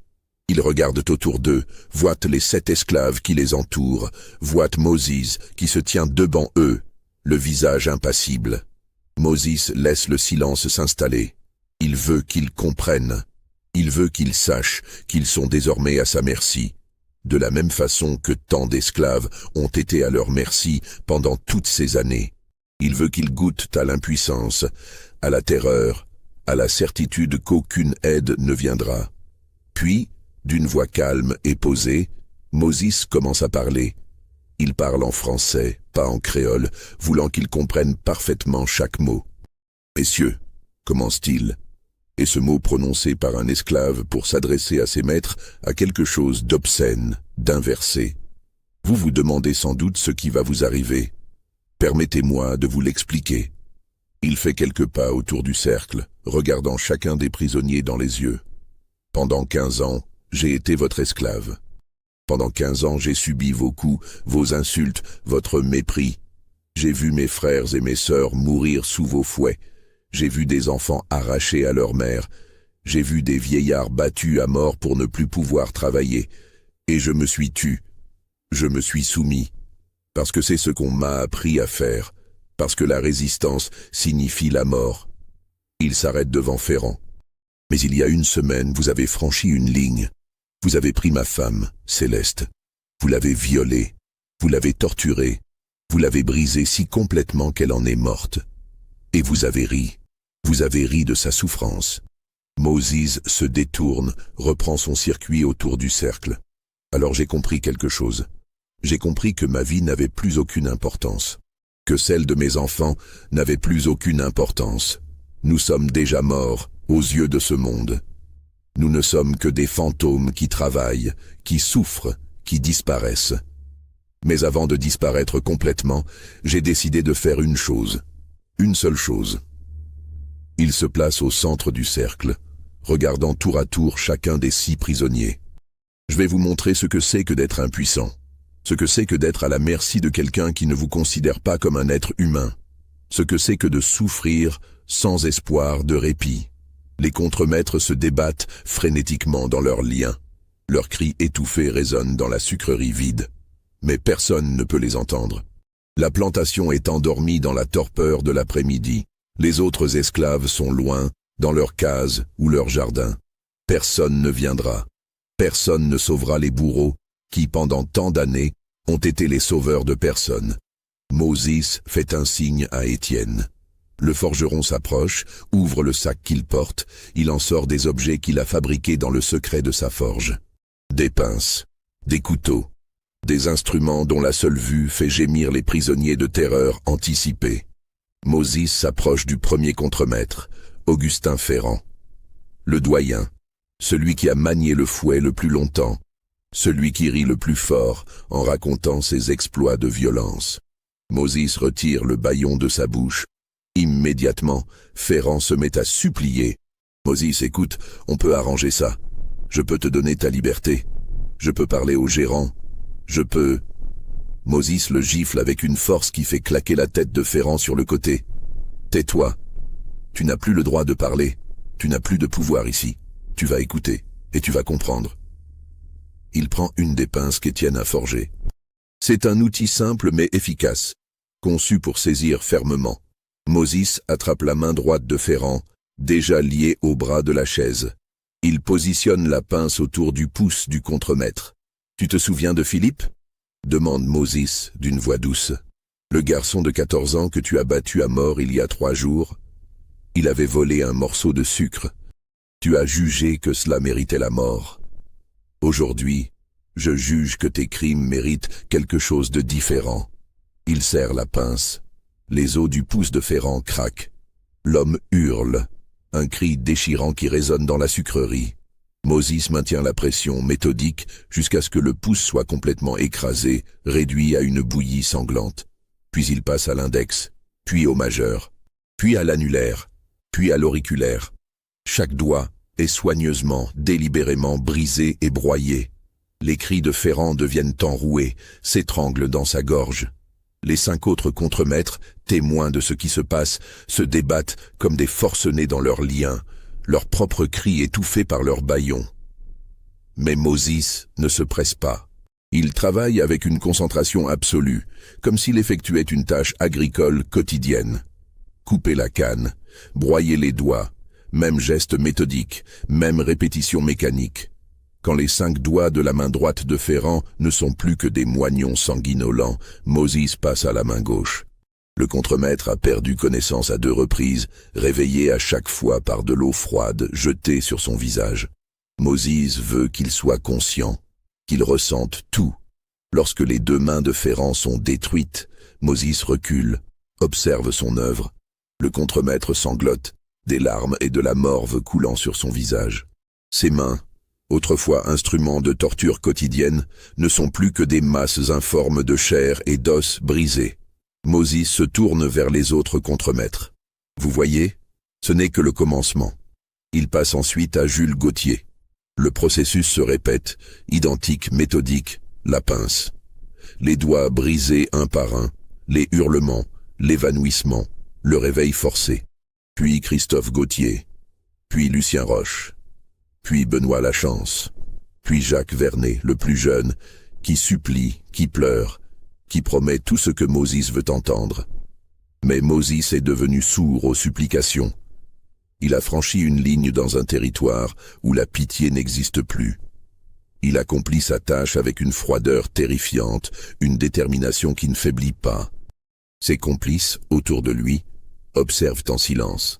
Ils regardent autour d'eux, voient les 7 esclaves qui les entourent, voient Moses qui se tient devant eux, le visage impassible. Moses laisse le silence s'installer. Il veut qu'ils comprennent. Il veut qu'ils sachent qu'ils sont désormais à sa merci, de la même façon que tant d'esclaves ont été à leur merci pendant toutes ces années. Il veut qu'ils goûtent à l'impuissance, à la terreur, à la certitude qu'aucune aide ne viendra. Puis, d'une voix calme et posée, Moses commence à parler. Il parle en français, pas en créole, voulant qu'ils comprennent parfaitement chaque mot. « Messieurs », commence-t-il, et ce mot prononcé par un esclave pour s'adresser à ses maîtres a quelque chose d'obscène, d'inversé. Vous vous demandez sans doute ce qui va vous arriver. Permettez-moi de vous l'expliquer. Il fait quelques pas autour du cercle, regardant chacun des prisonniers dans les yeux. Pendant 15 ans, j'ai été votre esclave. Pendant 15 ans, j'ai subi vos coups, vos insultes, votre mépris. J'ai vu mes frères et mes sœurs mourir sous vos fouets. J'ai vu des enfants arrachés à leur mère. J'ai vu des vieillards battus à mort pour ne plus pouvoir travailler. Et je me suis tu. Je me suis soumis. Parce que c'est ce qu'on m'a appris à faire. Parce que la résistance signifie la mort. Il s'arrête devant Ferrand. Mais il y a 1 semaine, vous avez franchi une ligne. Vous avez pris ma femme, Céleste. Vous l'avez violée. Vous l'avez torturée. Vous l'avez brisée si complètement qu'elle en est morte. Et vous avez ri. Vous avez ri de sa souffrance. Moses se détourne, reprend son circuit autour du cercle. Alors j'ai compris quelque chose. J'ai compris que ma vie n'avait plus aucune importance. Que celle de mes enfants n'avait plus aucune importance. Nous sommes déjà morts aux yeux de ce monde. Nous ne sommes que des fantômes qui travaillent, qui souffrent, qui disparaissent. Mais avant de disparaître complètement, j'ai décidé de faire une chose. Une seule chose. Il se place au centre du cercle, regardant tour à tour chacun des 6 prisonniers. Je vais vous montrer ce que c'est que d'être impuissant. Ce que c'est que d'être à la merci de quelqu'un qui ne vous considère pas comme un être humain. Ce que c'est que de souffrir sans espoir de répit. Les contremaîtres se débattent frénétiquement dans leurs liens. Leurs cris étouffés résonnent dans la sucrerie vide. Mais personne ne peut les entendre. La plantation est endormie dans la torpeur de l'après-midi. Les autres esclaves sont loin, dans leurs cases ou leurs jardins. Personne ne viendra. Personne ne sauvera les bourreaux, qui pendant tant d'années ont été les sauveurs de personne. Moses fait un signe à Étienne. Le forgeron s'approche, ouvre le sac qu'il porte, il en sort des objets qu'il a fabriqués dans le secret de sa forge. Des pinces, des couteaux, des instruments dont la seule vue fait gémir les prisonniers de terreur anticipée. Moses s'approche du premier contremaître, Augustin Ferrand. Le doyen, celui qui a manié le fouet le plus longtemps, celui qui rit le plus fort en racontant ses exploits de violence. Moses retire le bâillon de sa bouche. Immédiatement, Ferrand se met à supplier. « Moses, écoute, on peut arranger ça. Je peux te donner ta liberté. Je peux parler au gérant. Je peux... » Moses le gifle avec une force qui fait claquer la tête de Ferrand sur le côté. « Tais-toi. Tu n'as plus le droit de parler. Tu n'as plus de pouvoir ici. Tu vas écouter, et tu vas comprendre. » Il prend une des pinces qu'Étienne a forgées. C'est un outil simple mais efficace, conçu pour saisir fermement. Moses attrape la main droite de Ferrand, déjà liée au bras de la chaise. Il positionne la pince autour du pouce du contremaître. « Tu te souviens de Philippe ?» demande Moses d'une voix douce. « Le garçon de 14 ans que tu as battu à mort il y a 3 jours. Il avait volé un morceau de sucre. Tu as jugé que cela méritait la mort. Aujourd'hui, je juge que tes crimes méritent quelque chose de différent. » Il serre la pince. Les os du pouce de Ferrand craquent. L'homme hurle, un cri déchirant qui résonne dans la sucrerie. Moses maintient la pression méthodique jusqu'à ce que le pouce soit complètement écrasé, réduit à une bouillie sanglante. Puis il passe à l'index, puis au majeur, puis à l'annulaire, puis à l'auriculaire. Chaque doigt est soigneusement, délibérément brisé et broyé. Les cris de Ferrand deviennent enroués, s'étranglent dans sa gorge. Les 5 autres contremaîtres, témoins de ce qui se passe, se débattent comme des forcenés dans leurs liens, leurs propres cris étouffés par leurs bâillons. Mais Moses ne se presse pas. Il travaille avec une concentration absolue, comme s'il effectuait une tâche agricole quotidienne. Couper la canne, broyer les doigts, même geste méthodique, même répétition mécanique. Quand les 5 doigts de la main droite de Ferrand ne sont plus que des moignons sanguinolents, Moses passe à la main gauche. Le contremaître a perdu connaissance à 2 reprises, réveillé à chaque fois par de l'eau froide jetée sur son visage. Moses veut qu'il soit conscient, qu'il ressente tout. Lorsque les 2 mains de Ferrand sont détruites, Moses recule, observe son œuvre. Le contremaître sanglote, des larmes et de la morve coulant sur son visage. Ses mains, autrefois instruments de torture quotidienne, ne sont plus que des masses informes de chair et d'os brisés. Moses se tourne vers les autres contremaîtres. Vous voyez, ce n'est que le commencement. Il passe ensuite à Jules Gauthier. Le processus se répète, identique, méthodique, la pince. Les doigts brisés un par un, les hurlements, l'évanouissement, le réveil forcé. Puis Christophe Gauthier, puis Lucien Roche, puis Benoît Lachance, puis Jacques Vernet, le plus jeune, qui supplie, qui pleure, qui promet tout ce que Moses veut entendre. Mais Moses est devenu sourd aux supplications. Il a franchi une ligne dans un territoire où la pitié n'existe plus. Il accomplit sa tâche avec une froideur terrifiante, une détermination qui ne faiblit pas. Ses complices, autour de lui, observent en silence.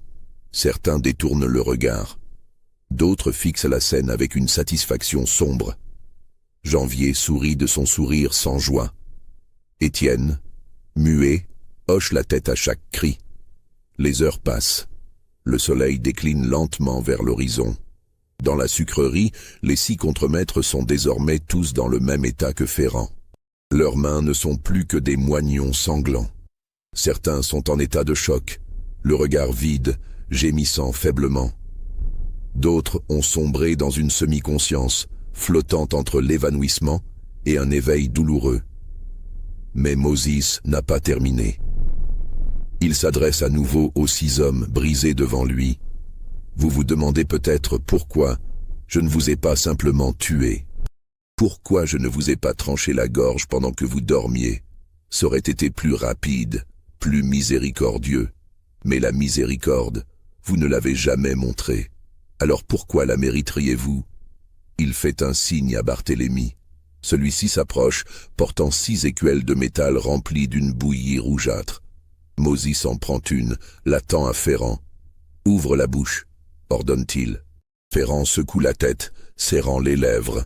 Certains détournent le regard. D'autres fixent la scène avec une satisfaction sombre. Janvier sourit de son sourire sans joie. Étienne, muet, hoche la tête à chaque cri. Les heures passent. Le soleil décline lentement vers l'horizon. Dans la sucrerie, les 6 contremaîtres sont désormais tous dans le même état que Ferrand. Leurs mains ne sont plus que des moignons sanglants. Certains sont en état de choc, le regard vide, gémissant faiblement. D'autres ont sombré dans une semi-conscience, flottant entre l'évanouissement et un éveil douloureux. Mais Moses n'a pas terminé. Il s'adresse à nouveau aux 6 hommes brisés devant lui. Vous vous demandez peut-être pourquoi je ne vous ai pas simplement tué. Pourquoi je ne vous ai pas tranché la gorge pendant que vous dormiez? Ça aurait été plus rapide, plus miséricordieux. Mais la miséricorde, vous ne l'avez jamais montrée. Alors pourquoi la mériteriez-vous? Il fait un signe à Barthélemy. Celui-ci s'approche, portant 6 écuelles de métal remplies d'une bouillie rougeâtre. Moses en prend une, la tend à Ferrand. « Ouvre la bouche », ordonne-t-il. Ferrand secoue la tête, serrant les lèvres.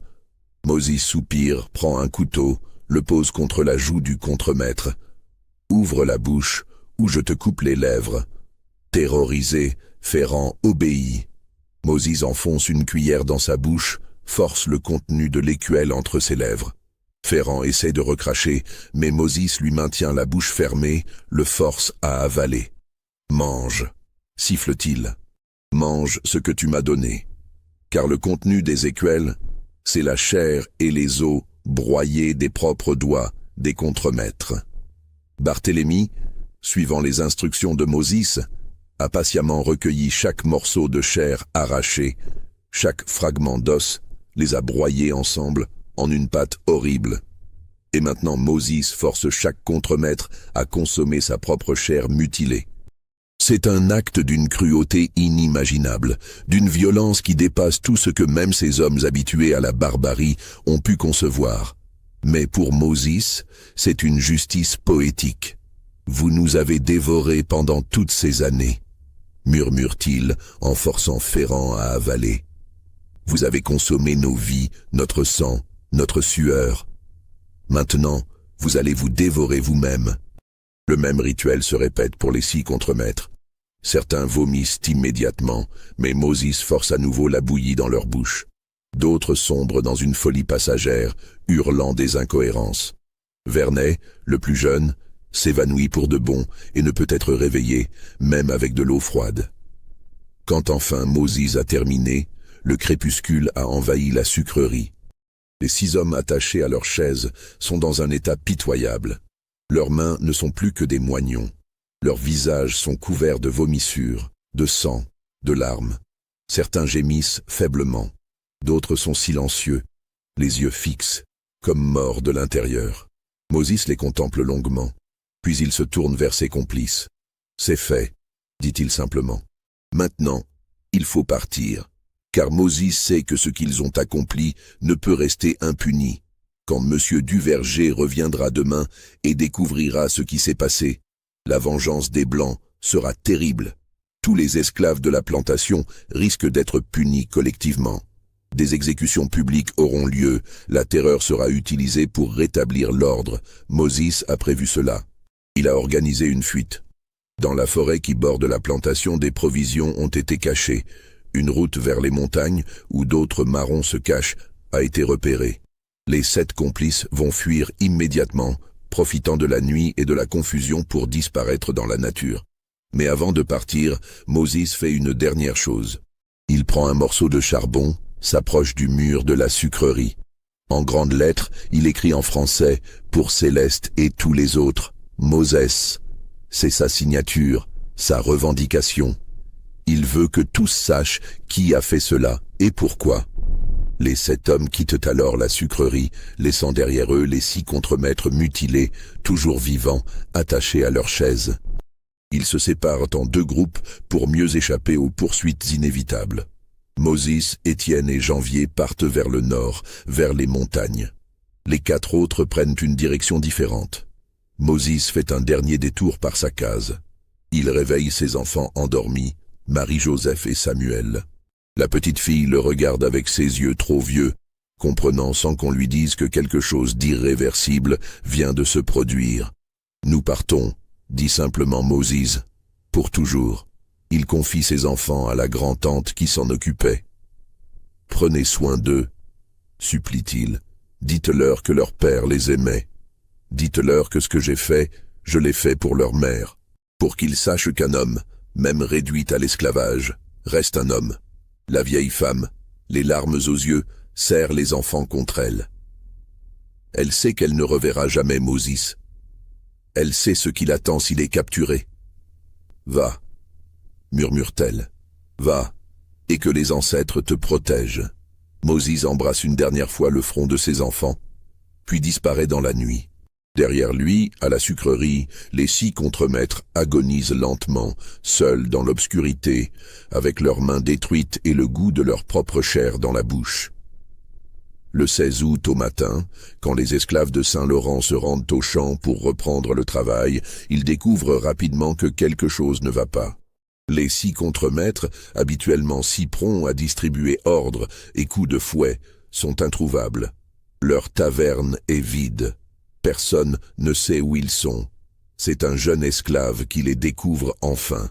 Moses soupire, prend un couteau, le pose contre la joue du contremaître. « Ouvre la bouche, ou je te coupe les lèvres. » Terrorisé, Ferrand obéit. Moses enfonce une cuillère dans sa bouche, force le contenu de l'écuelle entre ses lèvres. Ferrand essaie de recracher, mais Moses lui maintient la bouche fermée, le force à avaler. « Mange », siffle-t-il. « Mange ce que tu m'as donné. » Car le contenu des écuelles, c'est la chair et les os broyés des propres doigts des contremaîtres. Barthélemy, suivant les instructions de Moses, a patiemment recueilli chaque morceau de chair arraché, chaque fragment d'os, les a broyés ensemble en une pâte horrible. Et maintenant Moses force chaque contremaître à consommer sa propre chair mutilée. C'est un acte d'une cruauté inimaginable, d'une violence qui dépasse tout ce que même ces hommes habitués à la barbarie ont pu concevoir. Mais pour Moses, c'est une justice poétique. « Vous nous avez dévorés pendant toutes ces années », murmure-t-il en forçant Ferrand à avaler. « Vous avez consommé nos vies, notre sang, notre sueur. Maintenant, vous allez vous dévorer vous-même. » Le même rituel se répète pour les 6 contremaîtres. Certains vomissent immédiatement, mais Moses force à nouveau la bouillie dans leur bouche. D'autres sombrent dans une folie passagère, hurlant des incohérences. Vernet, le plus jeune, s'évanouit pour de bon et ne peut être réveillé, même avec de l'eau froide. Quand enfin Moses a terminé, le crépuscule a envahi la sucrerie. Les 6 hommes attachés à leurs chaises sont dans un état pitoyable. Leurs mains ne sont plus que des moignons. Leurs visages sont couverts de vomissures, de sang, de larmes. Certains gémissent faiblement. D'autres sont silencieux, les yeux fixes, comme morts de l'intérieur. Moses les contemple longuement, puis il se tourne vers ses complices. « C'est fait », dit-il simplement. « Maintenant, il faut partir, car Moses sait que ce qu'ils ont accompli ne peut rester impuni. Quand M. Duverger reviendra demain et découvrira ce qui s'est passé, la vengeance des Blancs sera terrible. Tous les esclaves de la plantation risquent d'être punis collectivement. Des exécutions publiques auront lieu, la terreur sera utilisée pour rétablir l'ordre. Moses a prévu cela. Il a organisé une fuite. Dans la forêt qui borde la plantation, des provisions ont été cachées. Une route vers les montagnes, où d'autres marrons se cachent, a été repérée. Les 7 complices vont fuir immédiatement, profitant de la nuit et de la confusion pour disparaître dans la nature. Mais avant de partir, Moses fait une dernière chose. Il prend un morceau de charbon, s'approche du mur de la sucrerie. En grandes lettres, il écrit en français « Pour Céleste et tous les autres, Moses ». C'est sa signature, sa revendication. Il veut que tous sachent qui a fait cela et pourquoi. Les 7 hommes quittent alors la sucrerie, laissant derrière eux les 6 contremaîtres mutilés, toujours vivants, attachés à leurs chaises. Ils se séparent en 2 groupes pour mieux échapper aux poursuites inévitables. Moses, Étienne et Janvier partent vers le nord, vers les montagnes. Les 4 autres prennent une direction différente. Moses fait un dernier détour par sa case. Il réveille ses enfants endormis, Marie-Joseph et Samuel. La petite fille le regarde avec ses yeux trop vieux, comprenant sans qu'on lui dise que quelque chose d'irréversible vient de se produire. « Nous partons », dit simplement Moses, « pour toujours. » Il confie ses enfants à la grand-tante qui s'en occupait. « Prenez soin d'eux, supplie-t-il. Dites-leur que leur père les aimait. Dites-leur que ce que j'ai fait, je l'ai fait pour leur mère, pour qu'ils sachent qu'un homme, même réduit à l'esclavage, reste un homme. » La vieille femme, les larmes aux yeux, serre les enfants contre elle. Elle sait qu'elle ne reverra jamais Moses. Elle sait ce qui l'attend s'il est capturé. « Va, » murmure-t-elle, « va, et que les ancêtres te protègent. » Moses embrasse une dernière fois le front de ses enfants, puis disparaît dans la nuit. Derrière lui, à la sucrerie, les 6 contremaîtres agonisent lentement, seuls dans l'obscurité, avec leurs mains détruites et le goût de leur propre chair dans la bouche. Le 16 août au matin, quand les esclaves de Saint-Laurent se rendent au champ pour reprendre le travail, ils découvrent rapidement que quelque chose ne va pas. Les 6 contremaîtres, habituellement si prompts à distribuer ordre et coups de fouet, sont introuvables. Leur taverne est vide. Personne ne sait où ils sont. C'est un jeune esclave qui les découvre enfin.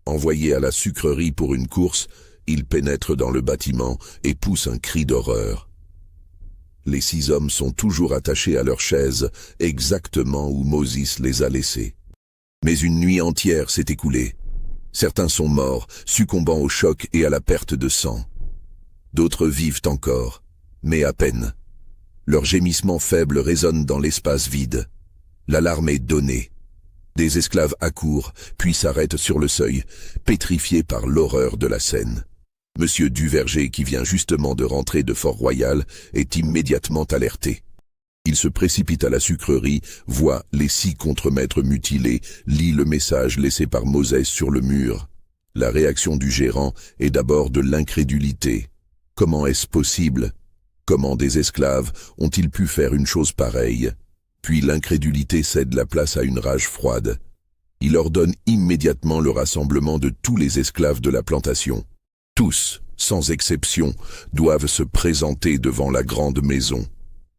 Envoyé à la sucrerie pour une course, il pénètre dans le bâtiment et pousse un cri d'horreur. Les 6 hommes sont toujours attachés à leur chaise, exactement où Moses les a laissés. Mais une nuit entière s'est écoulée. Certains sont morts, succombant au choc et à la perte de sang. D'autres vivent encore, mais à peine. Leurs gémissements faibles résonnent dans l'espace vide. L'alarme est donnée. Des esclaves accourent, puis s'arrêtent sur le seuil, pétrifiés par l'horreur de la scène. Monsieur Duverger, qui vient justement de rentrer de Fort-Royal, est immédiatement alerté. Il se précipite à la sucrerie, voit les 6 contremaîtres mutilés, lit le message laissé par Moses sur le mur. La réaction du gérant est d'abord de l'incrédulité. Comment est-ce possible ? Comment des esclaves ont-ils pu faire une chose pareille? Puis l'incrédulité cède la place à une rage froide. Il ordonne immédiatement le rassemblement de tous les esclaves de la plantation. Tous, sans exception, doivent se présenter devant la grande maison.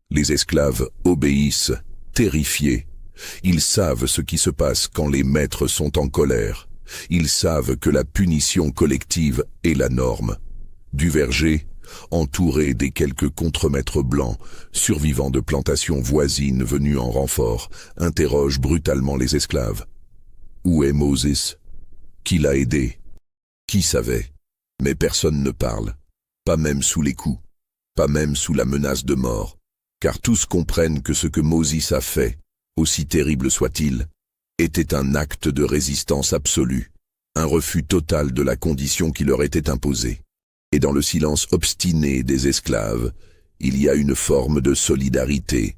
Les esclaves obéissent, terrifiés. Ils savent ce qui se passe quand les maîtres sont en colère. Ils savent que la punition collective est la norme. Duverger, entouré des quelques contremaîtres blancs, survivants de plantations voisines venus en renfort, interroge brutalement les esclaves. Où est Moses? Qui l'a aidé? Qui savait? Mais personne ne parle, pas même sous les coups, pas même sous la menace de mort, car tous comprennent que ce que Moses a fait, aussi terrible soit-il, était un acte de résistance absolue, un refus total de la condition qui leur était imposée. Et dans le silence obstiné des esclaves, il y a une forme de solidarité,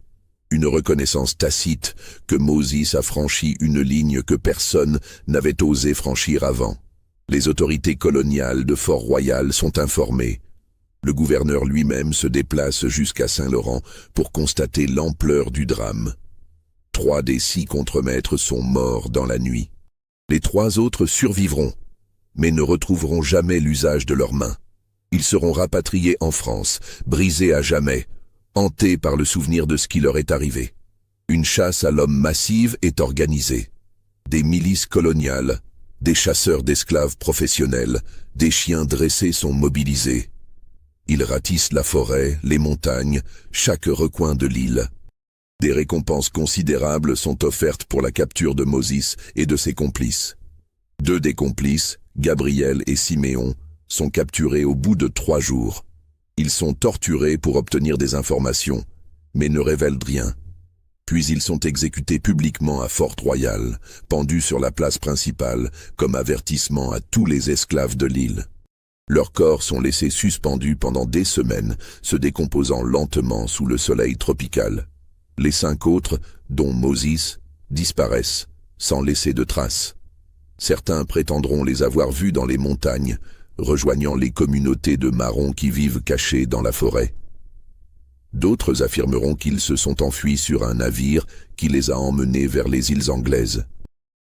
une reconnaissance tacite que Moses a franchi une ligne que personne n'avait osé franchir avant. Les autorités coloniales de Fort-Royal sont informées. Le gouverneur lui-même se déplace jusqu'à Saint-Laurent pour constater l'ampleur du drame. 3 des 6 contremaîtres sont morts dans la nuit. Les 3 autres survivront, mais ne retrouveront jamais l'usage de leurs mains. Ils seront rapatriés en France, brisés à jamais, hantés par le souvenir de ce qui leur est arrivé. Une chasse à l'homme massive est organisée. Des milices coloniales, des chasseurs d'esclaves professionnels, des chiens dressés sont mobilisés. Ils ratissent la forêt, les montagnes, chaque recoin de l'île. Des récompenses considérables sont offertes pour la capture de Moses et de ses complices. 2 des complices, Gabriel et Siméon, sont capturés au bout de 3 jours. Ils sont torturés pour obtenir des informations, mais ne révèlent rien. Puis ils sont exécutés publiquement à Fort-Royal, pendus sur la place principale, comme avertissement à tous les esclaves de l'île. Leurs corps sont laissés suspendus pendant des semaines, se décomposant lentement sous le soleil tropical. Les 5 autres, dont Moses, disparaissent, sans laisser de traces. Certains prétendront les avoir vus dans les montagnes, rejoignant les communautés de marrons qui vivent cachées dans la forêt. D'autres affirmeront qu'ils se sont enfuis sur un navire qui les a emmenés vers les îles anglaises.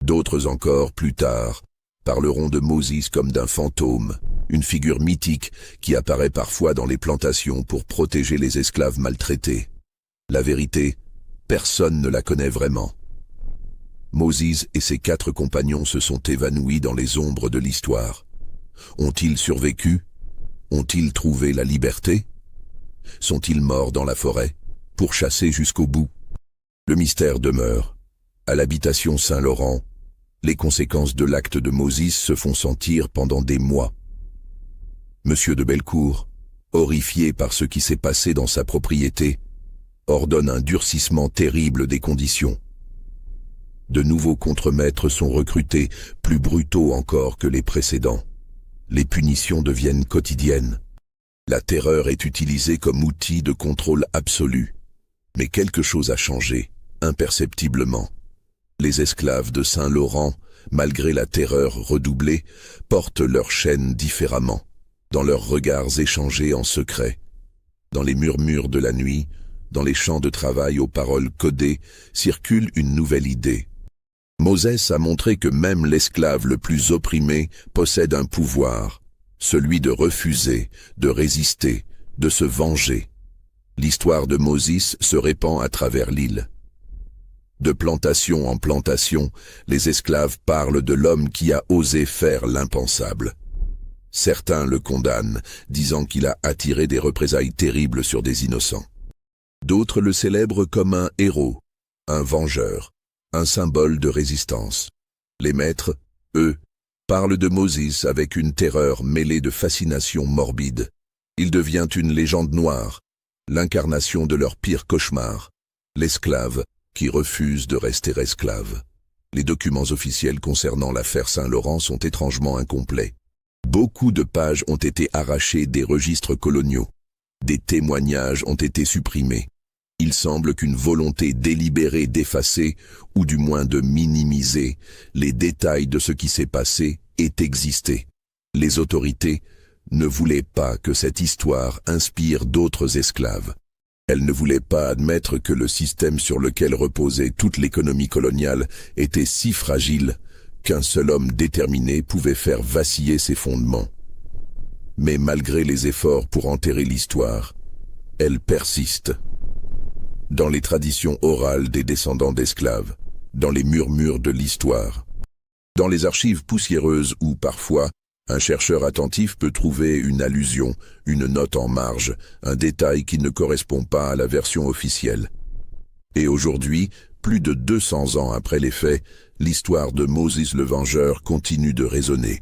D'autres encore, plus tard, parleront de Moses comme d'un fantôme, une figure mythique qui apparaît parfois dans les plantations pour protéger les esclaves maltraités. La vérité, personne ne la connaît vraiment. Moses et ses 4 compagnons se sont évanouis dans les ombres de l'histoire. Ont-ils survécu? Ont-ils trouvé la liberté? Sont-ils morts dans la forêt, pourchassés jusqu'au bout? Le mystère demeure. À l'habitation Saint-Laurent, les conséquences de l'acte de Moses se font sentir pendant des mois. Monsieur de Bellecour, horrifié par ce qui s'est passé dans sa propriété, ordonne un durcissement terrible des conditions. De nouveaux contremaîtres sont recrutés, plus brutaux encore que les précédents. Les punitions deviennent quotidiennes. La terreur est utilisée comme outil de contrôle absolu. Mais quelque chose a changé, imperceptiblement. Les esclaves de Saint-Laurent, malgré la terreur redoublée, portent leurs chaînes différemment, dans leurs regards échangés en secret. Dans les murmures de la nuit, dans les champs de travail aux paroles codées, circule une nouvelle idée. Moses a montré que même l'esclave le plus opprimé possède un pouvoir, celui de refuser, de résister, de se venger. L'histoire de Moses se répand à travers l'île. De plantation en plantation, les esclaves parlent de l'homme qui a osé faire l'impensable. Certains le condamnent, disant qu'il a attiré des représailles terribles sur des innocents. D'autres le célèbrent comme un héros, un vengeur, un symbole de résistance. Les maîtres, eux, parlent de Moses avec une terreur mêlée de fascination morbide. Il devient une légende noire, l'incarnation de leur pire cauchemar, l'esclave qui refuse de rester esclave. Les documents officiels concernant l'affaire Saint-Laurent sont étrangement incomplets. Beaucoup de pages ont été arrachées des registres coloniaux. Des témoignages ont été supprimés. Il semble qu'une volonté délibérée d'effacer, ou du moins de minimiser, les détails de ce qui s'est passé ait existé. Les autorités ne voulaient pas que cette histoire inspire d'autres esclaves. Elles ne voulaient pas admettre que le système sur lequel reposait toute l'économie coloniale était si fragile qu'un seul homme déterminé pouvait faire vaciller ses fondements. Mais malgré les efforts pour enterrer l'histoire, elle persiste. Dans les traditions orales des descendants d'esclaves, dans les murmures de l'histoire, dans les archives poussiéreuses où, parfois, un chercheur attentif peut trouver une allusion, une note en marge, un détail qui ne correspond pas à la version officielle. Et aujourd'hui, plus de 200 ans après les faits, l'histoire de Moses le Vengeur continue de résonner.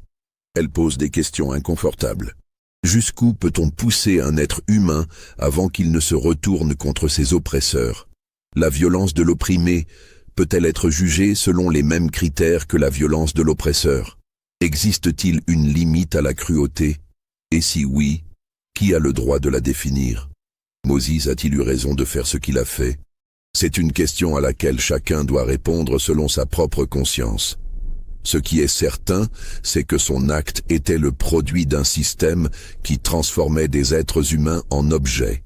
Elle pose des questions inconfortables. Jusqu'où peut-on pousser un être humain avant qu'il ne se retourne contre ses oppresseurs? La violence de l'opprimé peut-elle être jugée selon les mêmes critères que la violence de l'oppresseur? Existe-t-il une limite à la cruauté? Et si oui, qui a le droit de la définir? Moses a-t-il eu raison de faire ce qu'il a fait? C'est une question à laquelle chacun doit répondre selon sa propre conscience. Ce qui est certain, c'est que son acte était le produit d'un système qui transformait des êtres humains en objets,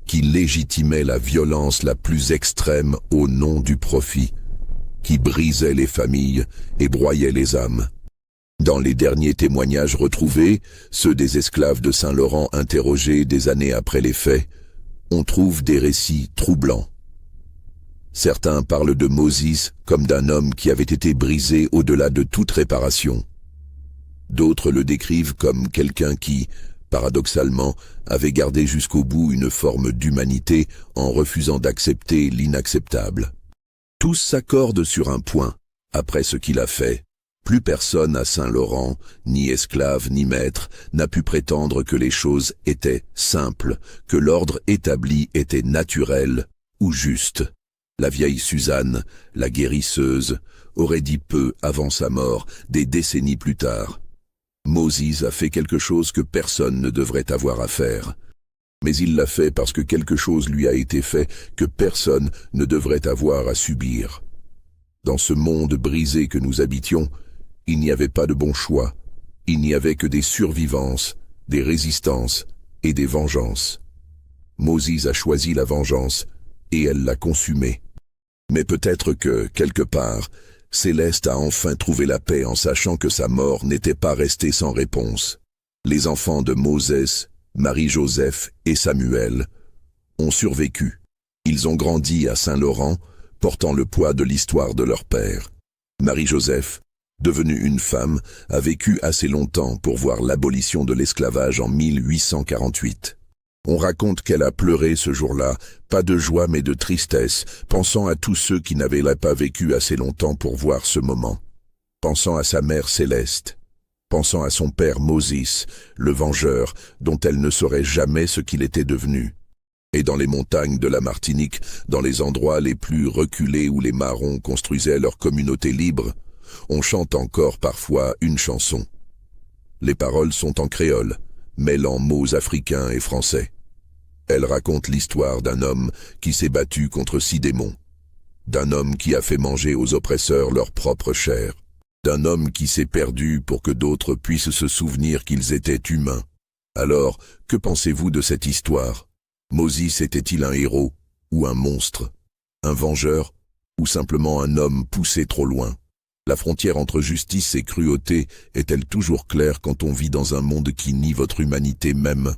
qui légitimait la violence la plus extrême au nom du profit, qui brisait les familles et broyait les âmes. Dans les derniers témoignages retrouvés, ceux des esclaves de Saint-Laurent interrogés des années après les faits, on trouve des récits troublants. Certains parlent de Moses comme d'un homme qui avait été brisé au-delà de toute réparation. D'autres le décrivent comme quelqu'un qui, paradoxalement, avait gardé jusqu'au bout une forme d'humanité en refusant d'accepter l'inacceptable. Tous s'accordent sur un point, après ce qu'il a fait. Plus personne à Saint-Laurent, ni esclave ni maître, n'a pu prétendre que les choses étaient simples, que l'ordre établi était naturel ou juste. La vieille Suzanne, la guérisseuse, aurait dit peu avant sa mort, des décennies plus tard. Moses a fait quelque chose que personne ne devrait avoir à faire. Mais il l'a fait parce que quelque chose lui a été fait que personne ne devrait avoir à subir. Dans ce monde brisé que nous habitions, il n'y avait pas de bon choix. Il n'y avait que des survivances, des résistances et des vengeances. Moses a choisi la vengeance et elle l'a consumée. Mais peut-être que, quelque part, Céleste a enfin trouvé la paix en sachant que sa mort n'était pas restée sans réponse. Les enfants de Moses, Marie-Joseph et Samuel ont survécu. Ils ont grandi à Saint-Laurent, portant le poids de l'histoire de leur père. Marie-Joseph, devenue une femme, a vécu assez longtemps pour voir l'abolition de l'esclavage en 1848. On raconte qu'elle a pleuré ce jour-là, pas de joie mais de tristesse, pensant à tous ceux qui n'avaient pas vécu assez longtemps pour voir ce moment. Pensant à sa mère céleste, pensant à son père Moses, le vengeur, dont elle ne saurait jamais ce qu'il était devenu. Et dans les montagnes de la Martinique, dans les endroits les plus reculés où les marrons construisaient leur communauté libre, on chante encore parfois une chanson. Les paroles sont en créole, mêlant mots africains et français. Elle raconte l'histoire d'un homme qui s'est battu contre 6 démons, d'un homme qui a fait manger aux oppresseurs leur propre chair, d'un homme qui s'est perdu pour que d'autres puissent se souvenir qu'ils étaient humains. Alors, que pensez-vous de cette histoire? Moses était-il un héros ou un monstre, un vengeur ou simplement un homme poussé trop loin? La frontière entre justice et cruauté est-elle toujours claire quand on vit dans un monde qui nie votre humanité même?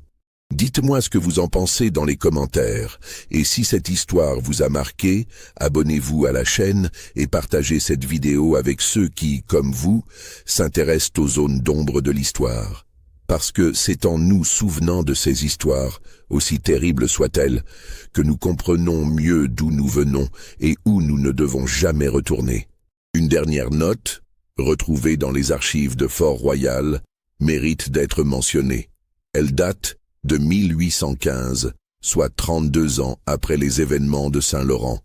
Dites-moi ce que vous en pensez dans les commentaires. Et si cette histoire vous a marqué, abonnez-vous à la chaîne et partagez cette vidéo avec ceux qui, comme vous, s'intéressent aux zones d'ombre de l'histoire. Parce que c'est en nous souvenant de ces histoires, aussi terribles soient-elles, que nous comprenons mieux d'où nous venons et où nous ne devons jamais retourner. Une dernière note, retrouvée dans les archives de Fort-Royal, mérite d'être mentionnée. Elle date de 1815, soit 32 ans après les événements de Saint-Laurent.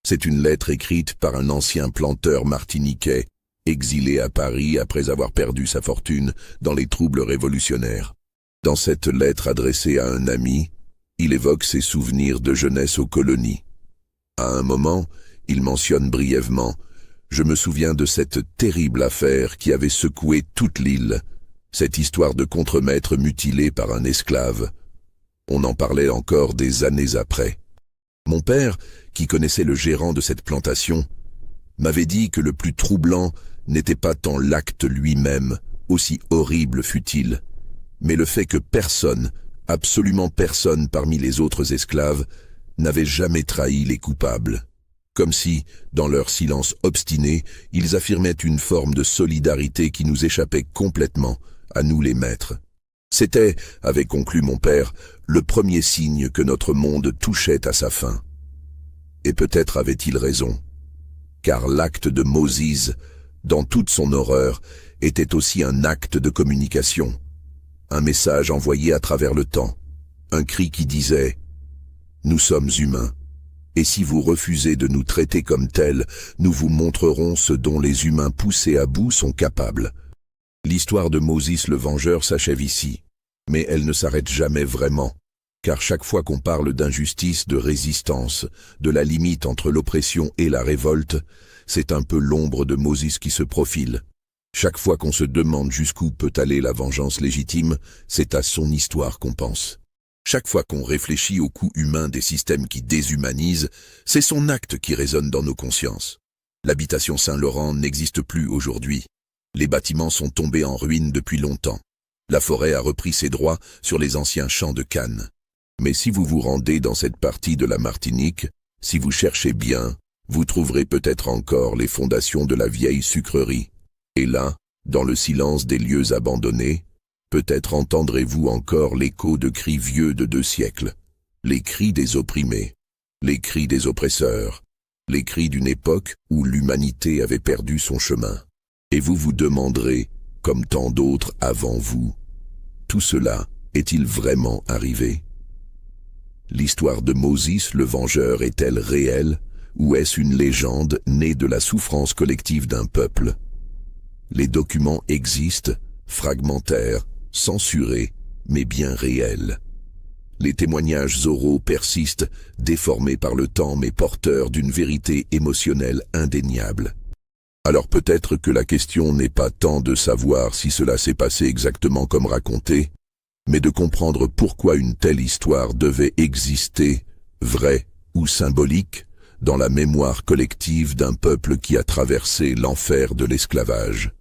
C'est une lettre écrite par un ancien planteur martiniquais, exilé à Paris après avoir perdu sa fortune dans les troubles révolutionnaires. Dans cette lettre adressée à un ami, il évoque ses souvenirs de jeunesse aux colonies. À un moment, il mentionne brièvement « Je me souviens de cette terrible affaire qui avait secoué toute l'île, cette histoire de contremaître mutilé par un esclave. On en parlait encore des années après. Mon père, qui connaissait le gérant de cette plantation, m'avait dit que le plus troublant n'était pas tant l'acte lui-même, aussi horrible fût-il, mais le fait que personne, absolument personne parmi les autres esclaves, n'avait jamais trahi les coupables. Comme si, dans leur silence obstiné, ils affirmaient une forme de solidarité qui nous échappait complètement, à nous les maîtres. C'était, avait conclu mon père, le premier signe que notre monde touchait à sa fin. Et peut-être avait-il raison, car l'acte de Moses, dans toute son horreur, était aussi un acte de communication, un message envoyé à travers le temps, un cri qui disait « Nous sommes humains. Et si vous refusez de nous traiter comme tels, nous vous montrerons ce dont les humains poussés à bout sont capables. » L'histoire de Moses le Vengeur s'achève ici, mais elle ne s'arrête jamais vraiment, car chaque fois qu'on parle d'injustice, de résistance, de la limite entre l'oppression et la révolte, c'est un peu l'ombre de Moses qui se profile. Chaque fois qu'on se demande jusqu'où peut aller la vengeance légitime, c'est à son histoire qu'on pense. Chaque fois qu'on réfléchit au coût humain des systèmes qui déshumanisent, c'est son acte qui résonne dans nos consciences. L'habitation Saint-Laurent n'existe plus aujourd'hui. Les bâtiments sont tombés en ruine depuis longtemps. La forêt a repris ses droits sur les anciens champs de canne. Mais si vous vous rendez dans cette partie de la Martinique, si vous cherchez bien, vous trouverez peut-être encore les fondations de la vieille sucrerie. Et là, dans le silence des lieux abandonnés, peut-être entendrez-vous encore l'écho de cris vieux de 2 siècles, les cris des opprimés, les cris des oppresseurs, les cris d'une époque où l'humanité avait perdu son chemin. Et vous vous demanderez, comme tant d'autres avant vous, tout cela est-il vraiment arrivé? L'histoire de Moses le Vengeur est-elle réelle, ou est-ce une légende née de la souffrance collective d'un peuple? Les documents existent, fragmentaires, censurés, mais bien réels. Les témoignages oraux persistent, déformés par le temps mais porteurs d'une vérité émotionnelle indéniable. Alors peut-être que la question n'est pas tant de savoir si cela s'est passé exactement comme raconté, mais de comprendre pourquoi une telle histoire devait exister, vraie ou symbolique, dans la mémoire collective d'un peuple qui a traversé l'enfer de l'esclavage.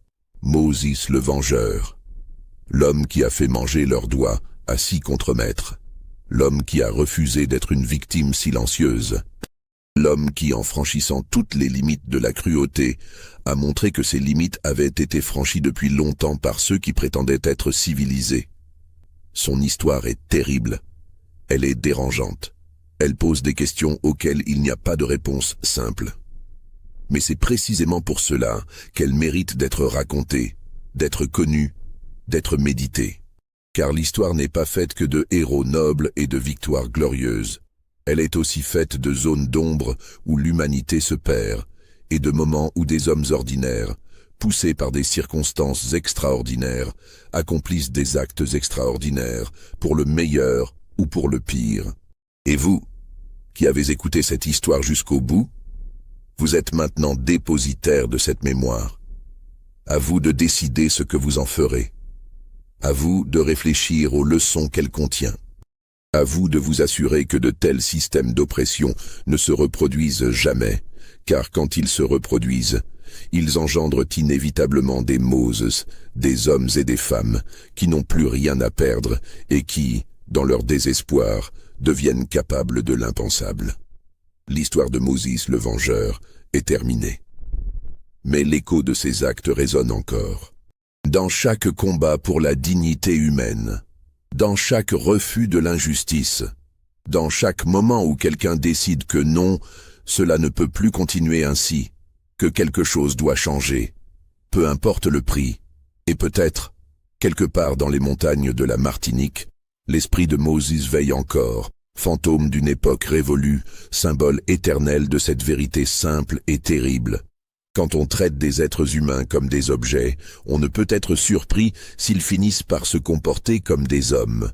Moses le Vengeur. L'homme qui a fait manger leurs doigts, assis contre maître. L'homme qui a refusé d'être une victime silencieuse. L'homme qui, en franchissant toutes les limites de la cruauté, a montré que ces limites avaient été franchies depuis longtemps par ceux qui prétendaient être civilisés. Son histoire est terrible. Elle est dérangeante. Elle pose des questions auxquelles il n'y a pas de réponse simple. Mais c'est précisément pour cela qu'elle mérite d'être racontée, d'être connue, d'être méditée. Car l'histoire n'est pas faite que de héros nobles et de victoires glorieuses. Elle est aussi faite de zones d'ombre où l'humanité se perd, et de moments où des hommes ordinaires, poussés par des circonstances extraordinaires, accomplissent des actes extraordinaires, pour le meilleur ou pour le pire. Et vous, qui avez écouté cette histoire jusqu'au bout, vous êtes maintenant dépositaire de cette mémoire. À vous de décider ce que vous en ferez. À vous de réfléchir aux leçons qu'elle contient. À vous de vous assurer que de tels systèmes d'oppression ne se reproduisent jamais, car quand ils se reproduisent, ils engendrent inévitablement des Moses, des hommes et des femmes qui n'ont plus rien à perdre et qui, dans leur désespoir, deviennent capables de l'impensable. L'histoire de Moses le Vengeur est terminée. Mais l'écho de ces actes résonne encore. Dans chaque combat pour la dignité humaine, dans chaque refus de l'injustice, dans chaque moment où quelqu'un décide que non, cela ne peut plus continuer ainsi, que quelque chose doit changer, peu importe le prix, et peut-être, quelque part dans les montagnes de la Martinique, l'esprit de Moses veille encore, fantôme d'une époque révolue, symbole éternel de cette vérité simple et terrible. Quand on traite des êtres humains comme des objets, on ne peut être surpris s'ils finissent par se comporter comme des hommes.